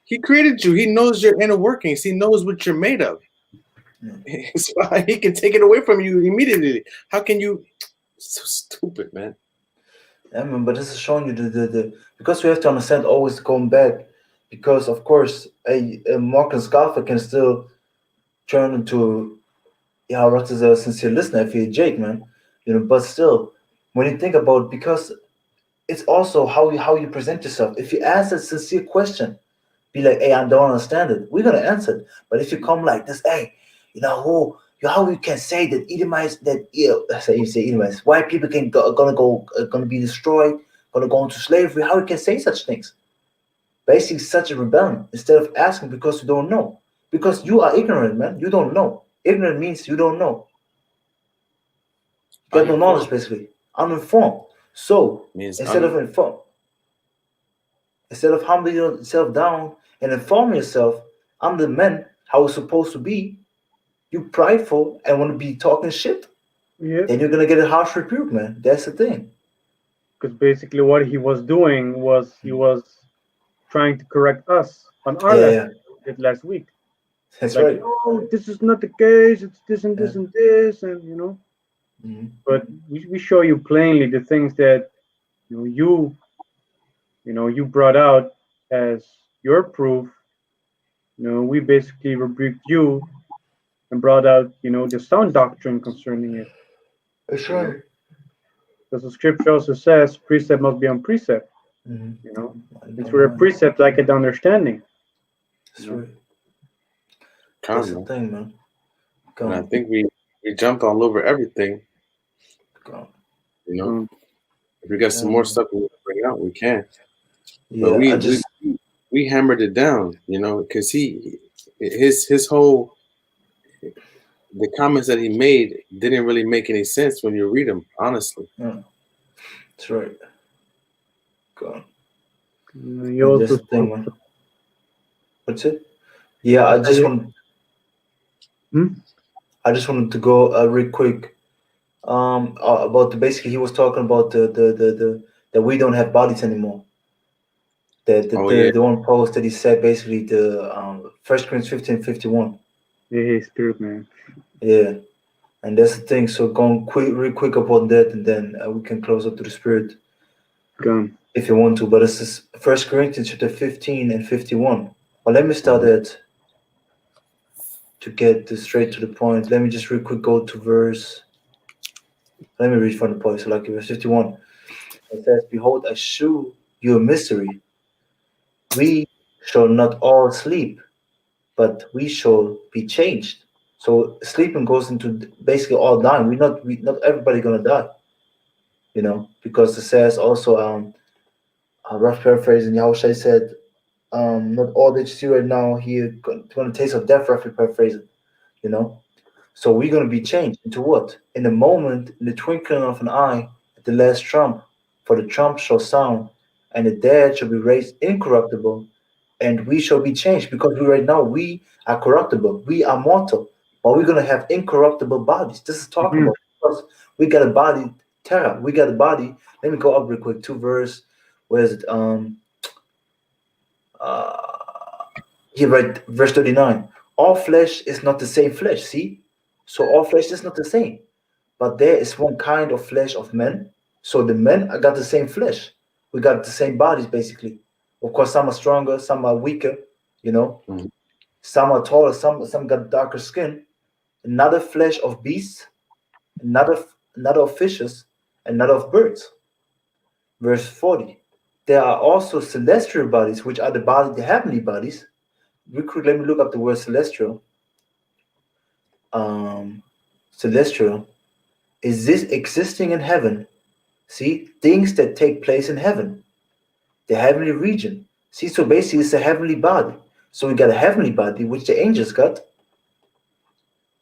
He created you. He knows your inner workings. He knows what you're made of. So he can take it away from you immediately. How can you? So stupid, man. Yeah, man, but this is showing you the because we have to understand always going back, because of course a Mark and scoffer can still turn into Ross is a sincere listener if you're Jake, man. But still, when you think about, because it's also how you present yourself. If you ask a sincere question, be like, hey, I don't understand it. We're gonna answer it. But if you come like this, hey, how you can say that Edomites, you say Edomites, white people gonna be destroyed, gonna go into slavery? How you can say such things? Basically, such a rebellion. Instead of asking because you don't know, because you are ignorant, man. You don't know. Ignorant means you don't know. You got no knowledge, basically. Uninformed. So instead of humbling yourself down and informing yourself, I'm the man how it's supposed to be, you prideful and want to be talking shit, then you're gonna get a harsh rebuke, man. That's the thing. Because basically what he was doing was he was trying to correct us on our last week. That's like, right. Oh, this is not the case. It's this and this and this, and But we show you plainly the things that you brought out as your proof. We basically rebuked you and brought out the sound doctrine concerning it. That's right. Because the scripture also says precept must be on precept. It's where a precept like an understanding. That's right. That's the thing, man. And I think we jumped all over everything. If we got some more stuff we want to bring out, we can. But we hammered it down, because his whole, the comments that he made didn't really make any sense when you read them, honestly. That's right. Go on. He And also that's the thing, spoke. man. What's it? Yeah, I just want. Hmm? I just wanted to go real quick. About the basically he was talking about the that we don't have bodies anymore. Oh yeah. The one post that he said basically the First Corinthians 15:51. Yeah, his spirit, man. Yeah, and that's the thing. So going real quick upon that, and then we can close up to the spirit Gone. if you want to. But this is First Corinthians chapter 15 and 51. Well, let me start at to get straight to the point. Let me just real quick go to verse. Let me read from the point. So like verse 51. It says, "Behold, I shew you a mystery. We shall not all sleep, but we shall be changed." So sleeping goes into basically all dying. We not everybody gonna die, because it says also a rough paraphrasing. Yahawashi said, not all that you see right now here gonna taste of death. Roughly paraphrasing, you know. So we're gonna be changed into what? In a moment, in the twinkling of an eye, at the last trump. For the trump shall sound, and the dead shall be raised incorruptible, and we shall be changed. Because right now we are corruptible, we are mortal, but we're gonna have incorruptible bodies. This is talking Mhm. about because we got a body terror. We got a body. Let me go up real quick. Two verse. Where is it? Here, right, verse 39. All flesh is not the same flesh. See, so all flesh is not the same. But there is one kind of flesh of men. So the men got the same flesh. We got the same bodies, basically. Of course, some are stronger, some are weaker. You know, Mhm. some are taller, some got darker skin. Another flesh of beasts, another of fishes, another of birds. Verse 40. There are also celestial bodies, which are the heavenly bodies. Let me look up the word celestial. Celestial is this existing in heaven. See, things that take place in heaven, the heavenly region. See, so basically it's a heavenly body. So we got a heavenly body, which the angels got,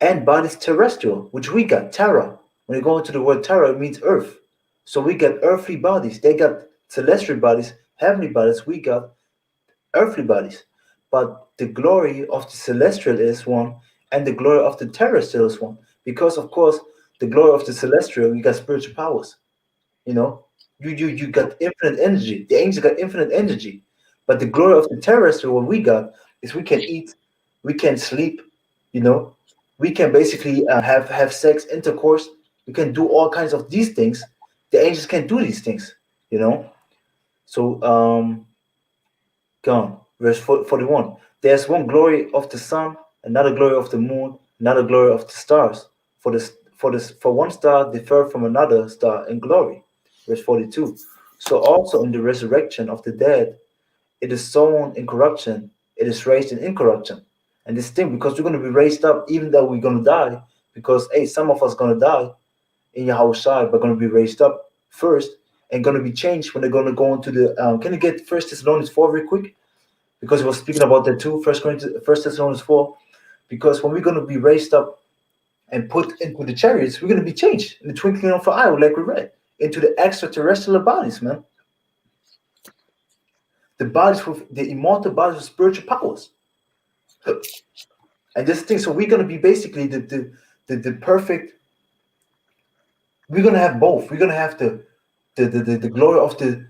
and bodies terrestrial, which we got, terra. When you go into the word terra, it means earth. So we got earthly bodies. They got celestial bodies, heavenly bodies. We got earthly bodies. But the glory of the celestial is one, and the glory of the terrestrial is one. Because, of course, the glory of the celestial, you got spiritual powers. You know, you got infinite energy. The angels got infinite energy. But the glory of the terrestrial, what we got, is we can eat, we can sleep, you know, we can basically have sex, intercourse. We can do all kinds of these things. The angels can't do these things, you know. So, gone. Verse 41. There's one glory of the sun, another glory of the moon, another glory of the stars. For one star differ from another star in glory. Verse 42. So also in the resurrection of the dead, it is sown in corruption, it is raised in incorruption. And this thing, because we're going to be raised up, even though we're going to die, because hey, some of us going to die in Yahawashi, but going to be raised up first and going to be changed when they're going to go into the. Can you get First Thessalonians 4 real quick? Because he was speaking about that too, First Thessalonians 4. Because when we're going to be raised up and put into the chariots, we're going to be changed in the twinkling of an eye, like we read, into the extraterrestrial bodies, man. The bodies with the immortal bodies with spiritual powers. And this thing, so we're going to be basically the perfect. We're going to have both. We're going to have the glory of the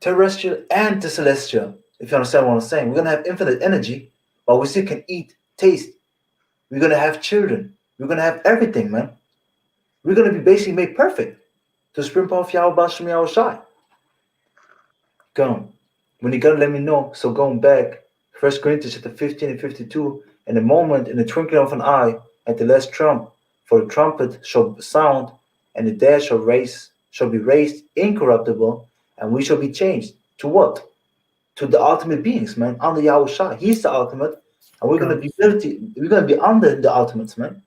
terrestrial and the celestial. If you understand what I'm saying, we're going to have infinite energy, but we still can eat, taste. We're going to have children. We're going to have everything, man. We're going to be basically made perfect to spring of Yahawah Bahasham Yahawashi. Come. When you gotta let me know. So going back, 1 Corinthians chapter 15 and 52, in a moment, in the twinkling of an eye, at the last trump, for the trumpet shall sound, and the dead shall be raised incorruptible, and we shall be changed. To what? To the ultimate beings, man, under Yahawashi. He's the ultimate, and we're gonna be under the ultimates, man.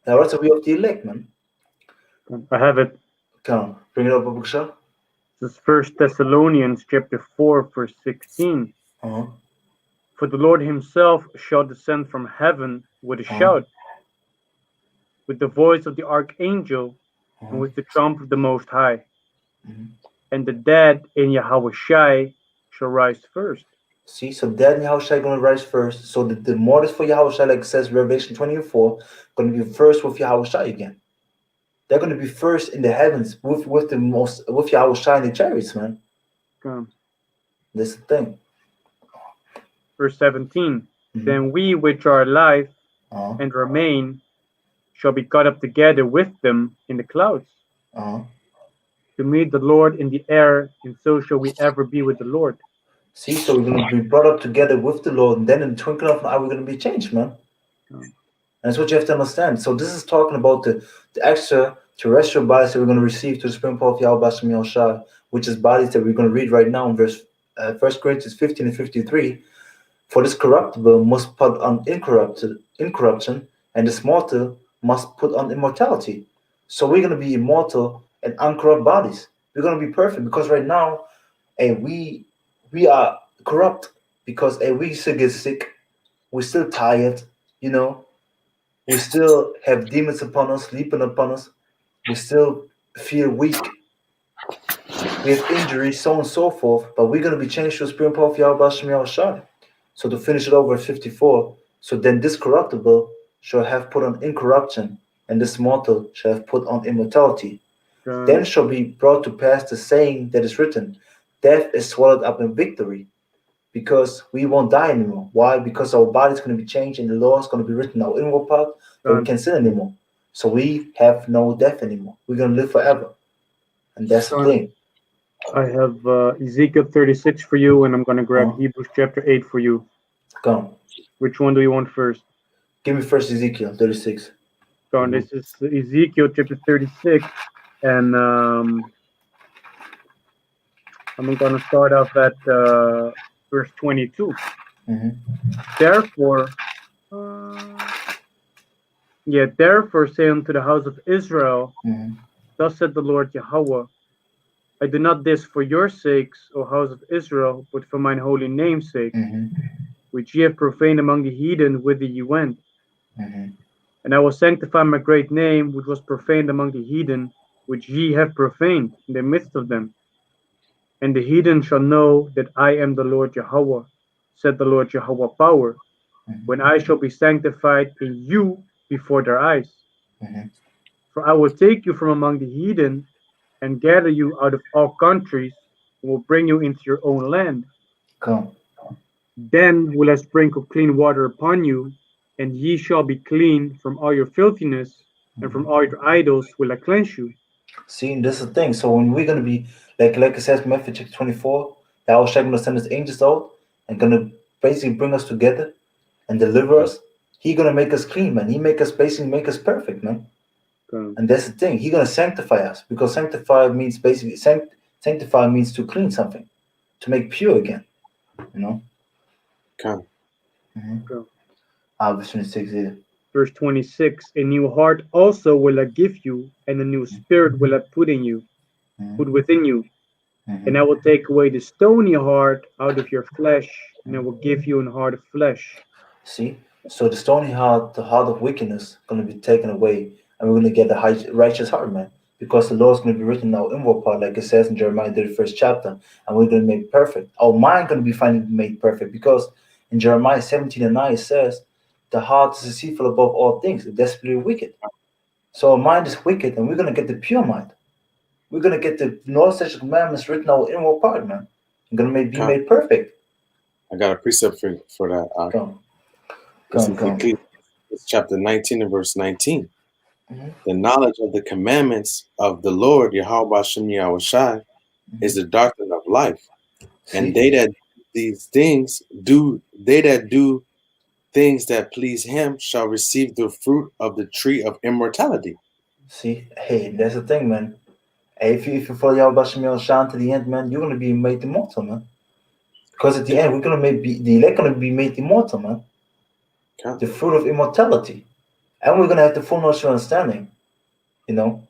Now that's we of the elect, man. I have it. Come, bring it up, Babusha. This is 1 Thessalonians chapter 4, verse 16. Uh-huh. For the Lord himself shall descend from heaven with a shout, with the voice of the archangel, and with the trump of the Most High. Mhm. and the dead in Yahawashi shall rise first. See, so dead and Yahawashi going to rise first. So the mortars for Yahawashi, like it says Revelation 24, going to be first with Yahawashi again. They're going to be first in the heavens with Yahawashi in the chariots, man. That's the thing. Verse 17. Mhm. Then we which are alive Uh-huh. and remain shall be caught up together with them in the clouds Uh-huh. to meet the Lord in the air, and so shall we ever be with the Lord. See, so we're going to be brought up together with the Lord, and then in the twinkling of an eye, we're going to be changed, man. And that's what you have to understand. So this is talking about the extraterrestrial bodies that we're going to receive through the spring power of Yahawashi, which is bodies that we're going to read right now in verse 1 Corinthians 15 and 53. For this corruptible must put on incorruption, and this mortal must put on immortality. So we're going to be immortal and uncorrupt bodies. We're going to be perfect because right now, we are corrupt because we still get sick. We're still tired, you know. We still have demons upon us, sleeping upon us. We still feel weak. We have injuries, so on and so forth. But we're going to be changed to a spirit of Yahawashi. So to finish it over at 54, so then this corruptible shall have put on incorruption, and this mortal shall have put on immortality. Then shall be brought to pass the saying that is written, death is swallowed up in victory, because we won't die anymore. Why? Because our body's going to be changed and the law is going to be written in our inward part, but we can't sin anymore. So we have no death anymore. We're going to live forever. And that's the thing. I have Ezekiel 36 for you, and I'm going to grab Hebrews chapter 8 for you. Go. Which one do you want first? Give me first Ezekiel 36. Go on. This is Ezekiel chapter 36, and I'm going to start off at verse 22. Therefore, therefore say unto the house of Israel, thus said the Lord Yahawah, I do not this for your sakes, O house of Israel, but for mine holy name's sake, which ye have profaned among the heathen, whither ye went. And I will sanctify my great name, which was profaned among the heathen, which ye have profaned in the midst of them. And the heathen shall know that I am the Lord Yahawah, said the Lord Yahawah power, when I shall be sanctified in you before their eyes. For I will take you from among the heathen, and gather you out of all countries, and will bring you into your own land. Come. Then will I sprinkle clean water upon you, and ye shall be clean from all your filthiness, and from all your idols will I cleanse you. See, this is the thing. So when we're gonna be like it says Matthew chapter 24, Yahawashi gonna send his angels out and gonna basically bring us together and deliver us. He gonna make us clean, man. He make us perfect, man. And that's the thing. He gonna sanctify us because sanctify means basically sanctify means to clean something, to make pure again. You know. Okay. Verse 26 here. Verse 26, a new heart also will I give you, and a new spirit will I put within you. And I will take away the stony heart out of your flesh, and I will give you an heart of flesh. See? So the stony heart, the heart of wickedness, going to be taken away, and we're going to get the righteous heart, man. Because the law is going to be written in our inward part, like it says in Jeremiah 31st chapter, and we're going to make perfect. Our mind going to be finally made perfect, because in Jeremiah 17:9 it says, the heart is deceitful above all things, it's desperately wicked. So our mind is wicked, and we're going to get the pure mind. We're going to get the knowledge of commandments written in our inward part, man. We're going to be made perfect. I got a precept for that. Come. It's chapter 19 and verse 19. The knowledge of the commandments of the Lord, Yahawashi, is the doctrine of life. And they that do things that please him shall receive the fruit of the tree of immortality. See, hey, that's the thing, man. Hey, if you follow Yahawashi to the end, man, you're gonna be made immortal, man. Because at the end, we're gonna the elect gonna be made immortal, man. The fruit of immortality, and we're gonna have the full knowledge of understanding, you know,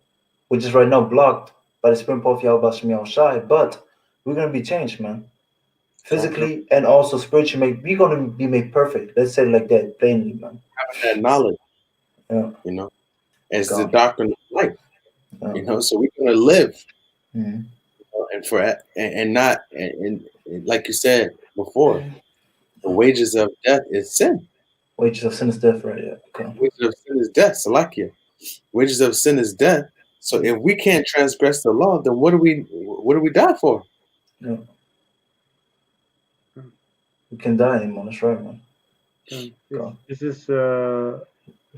which is right now blocked by the spirit of Yahawashi. But we're gonna be changed, man. Physically and also spiritually, we're gonna be made perfect. Let's say it like that, plainly, man. Having that knowledge, you know, as the doctrine of life, so we're gonna live and not and like you said before, the wages of death is sin. Wages of sin is death, right? Yeah. Okay. Wages of sin is death. Salakia. Wages of sin is death. So if we can't transgress the law, then what do we die for? Yeah. We can die anymore. That's right, man. This is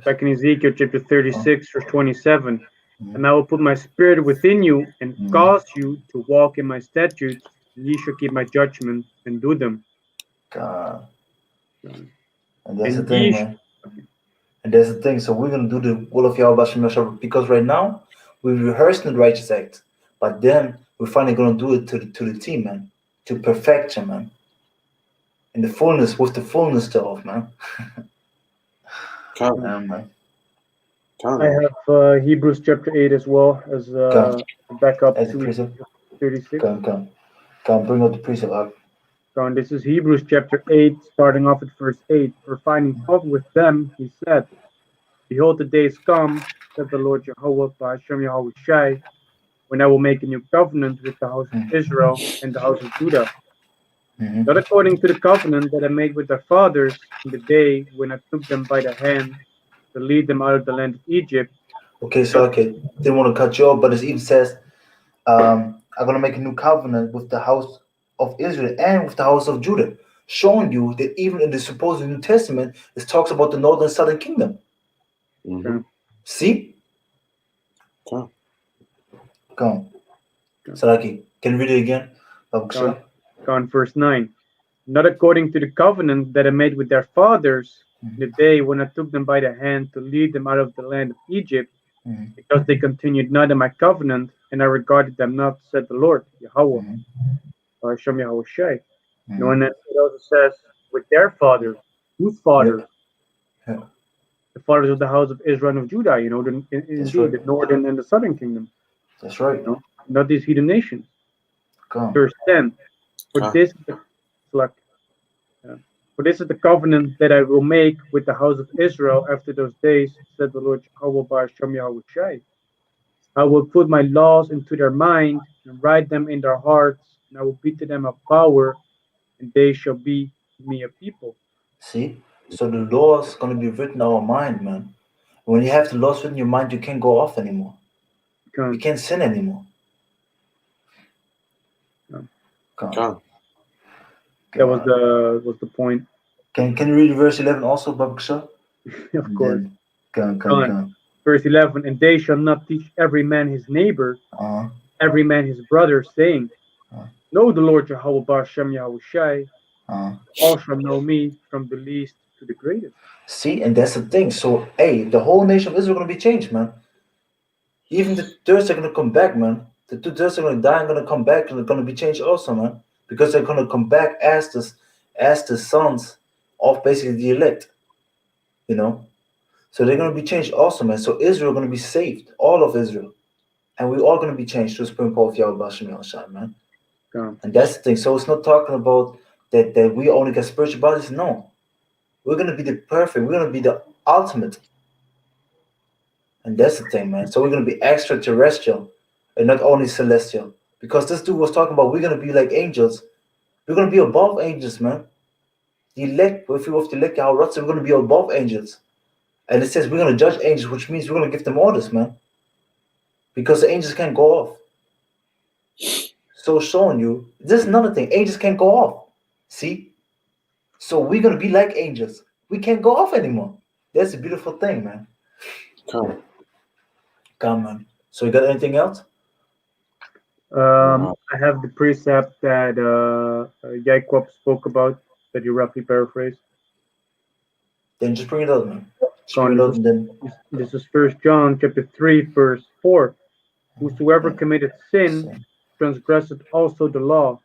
back in Ezekiel chapter 36, verse 27. And I will put my spirit within you and cause you to walk in my statutes, and ye shall keep my judgments and do them. God. And that's the thing, man. And that's the thing. So we're gonna do the will of Yahawashi because right now we're rehearsing the righteous act, but then we're finally gonna do it to the team, man, to perfection, man. In the fullness, with the fullness thereof, man. Man. I have Hebrews chapter 8 as well as backup as a to precept. 36. Come, bring up the precept up. This is Hebrews chapter 8, starting off at verse 8. For finding fault with them, he said, Behold, the days come, said the Lord Yahawah, Bahasham Yahawashi, when I will make a new covenant with the house of Israel and the house of Judah. Not according to the covenant that I made with their fathers in the day when I took them by the hand to lead them out of the land of Egypt. Okay, didn't want to cut you off, but it even says, I'm going to make a new covenant with the house of Israel and with the house of Judah, showing you that even in the supposed New Testament, it talks about the northern and southern kingdom. See? Come on. Saraki, can you read it again? Verse 9. Not according to the covenant that I made with their fathers the day when I took them by the hand to lead them out of the land of Egypt, because they continued not in my covenant, and I regarded them not, said the Lord, Yahawah, Bahasham Yahawashi. And it also says, with their fathers. Whose fathers? Yeah. The fathers of the house of Israel and of Judah, the northern and the southern kingdom. That's right. Not these heathen nations. Verse 10. For this is the covenant that I will make with the house of Israel after those days, said the Lord Yahawah Bahasham Yahawashi. I will put my laws into their mind and write them in their hearts, and I will be to them a power, and they shall be me a people. See? So the law is going to be written in our mind, man. When you have the laws written in your mind, you can't go off anymore. You can't sin anymore. That was the point. Can you read verse 11 also, Babakshah? Of course. Come. Verse 11, and they shall not teach every man his neighbor, every man his brother, saying, Know the Lord Yahawah Bahasham Yahawashi, all shall know me from the least to the greatest. See, and that's the thing. So, the whole nation of Israel is going to be changed, man. Even the thirds are going to come back, man. The two thirds are going to die and going to come back, and they're going to be changed also, man. Because they're going to come back as the sons of basically the elect, So they're going to be changed also, man. So Israel is going to be saved, all of Israel. And we're all going to be changed through the Supreme Power of Yahawashi, man. And that's the thing. So it's not talking about that we only get spiritual bodies. No. We're going to be the perfect. We're going to be the ultimate. And that's the thing, man. So we're going to be extraterrestrial and not only celestial. Because this dude was talking about we're going to be like angels. We're going to be above angels, man. The elect, if you have to elect Rawchaa, we're going to be above angels. And it says we're going to judge angels, which means we're going to give them orders, man. Because the angels can't go off. So showing you, this is another thing. Angels can't go off. See? So we're going to be like angels. We can't go off anymore. That's a beautiful thing, man. Come, man. So you got anything else? I have the precept that Jacob spoke about that you roughly paraphrased. Then just bring it out, man. Bring it out and then... This is 1 John chapter 3, verse 4. Whosoever committed sin transgresseth also the law,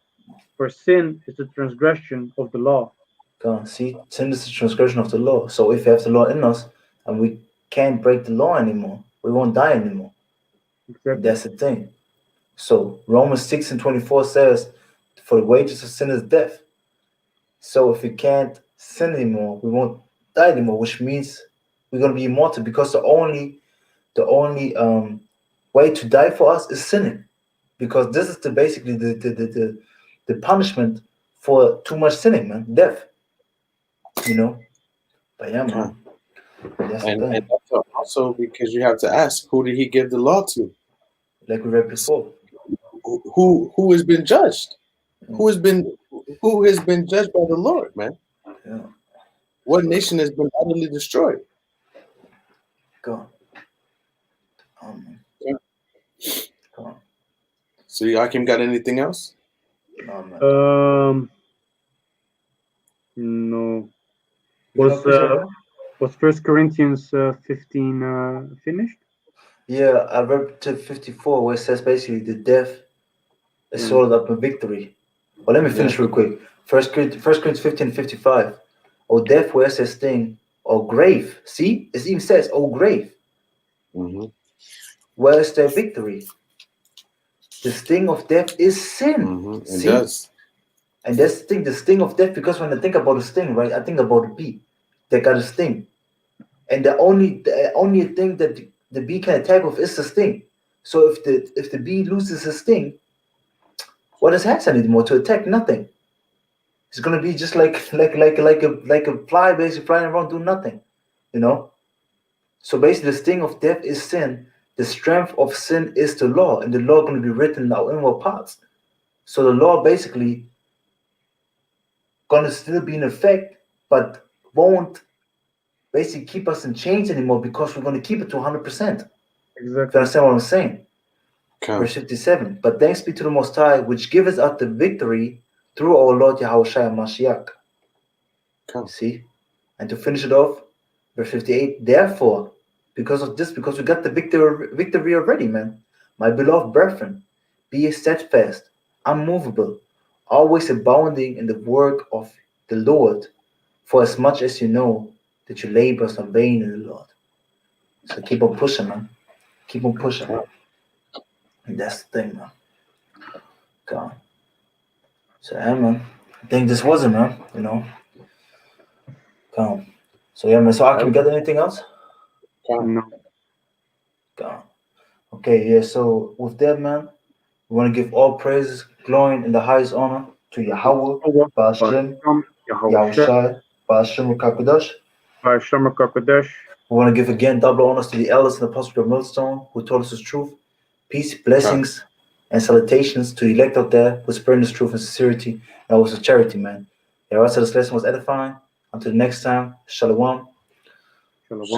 for sin is the transgression of the law. God, see, sin is the transgression of the law. So if we have the law in us and we can't break the law anymore, we won't die anymore. Exactly. That's the thing. So Romans 6:24 says, for the wages of sin is death. So if we can't sin anymore, we won't die anymore, which means we're going to be immortal, because the only way to die for us is sinning. because this is basically the punishment for too much sinning, man. Death. You know. But yeah, man. That's the And thing. that's also because you have to ask, who did he give the law to? Like we read before. Who has been judged? Who has been judged by the Lord, man? Yeah. What nation has been utterly destroyed? Go on. Come on. So Yakim got anything else? No, man. No. You know, Chris, Was 1 Corinthians 15 finished? yeah, I read to 54 where it says basically the death is swallowed up in victory. Well, let me finish real quick. First Corinthians 15:55. Oh, death, where it says sting, or grave. See, it even says, oh, grave. Mm-hmm. Where is their victory? The sting of death is sin. Mm-hmm. It does. And that's the thing, the sting of death, because when I think about a sting, right, I think about a bee that got a sting. And the only thing that the bee can attack with is the sting. So if the bee loses a sting, what does it have anymore to attack? Nothing. It's gonna be just like a fly basically flying around doing nothing, you know. So basically, the sting of death is sin. The strength of sin is the law, and the law going to be written in our inward parts. So the law basically going to still be in effect, but won't basically keep us in chains anymore because we're going to keep it to 100%. Exactly. You understand what I'm saying? Okay. Verse 57. But thanks be to the Most High, which giveth us the victory through our Lord Yahawashi and Mashiach. Okay. See? And to finish it off, verse 58. Therefore, because of this, because we got the victory already, man. My beloved brethren, be steadfast, unmovable, always abounding in the work of the Lord, for as much as you know that your labor is not vain in the Lord. So keep on pushing, man. Keep on pushing. And that's the thing, man. God. So yeah, man. I think this was it, man. You know. Come. So yeah, man. So Akim, we got anything else? No. God. Okay, yeah. So with that, man, we want to give all praises, glory, and the highest honor to Yahawah, Bahasham, Yahawashi, Bahasham, Qadash. Bahasham, Qadash. We want to give again double honors to the elders and apostles of Millstone who taught us the truth. Peace, blessings, and salutations to the elect out there who spread this truth and sincerity and also charity, man. Yeah, so this lesson was edifying. Until next time, Shalom. Shalom.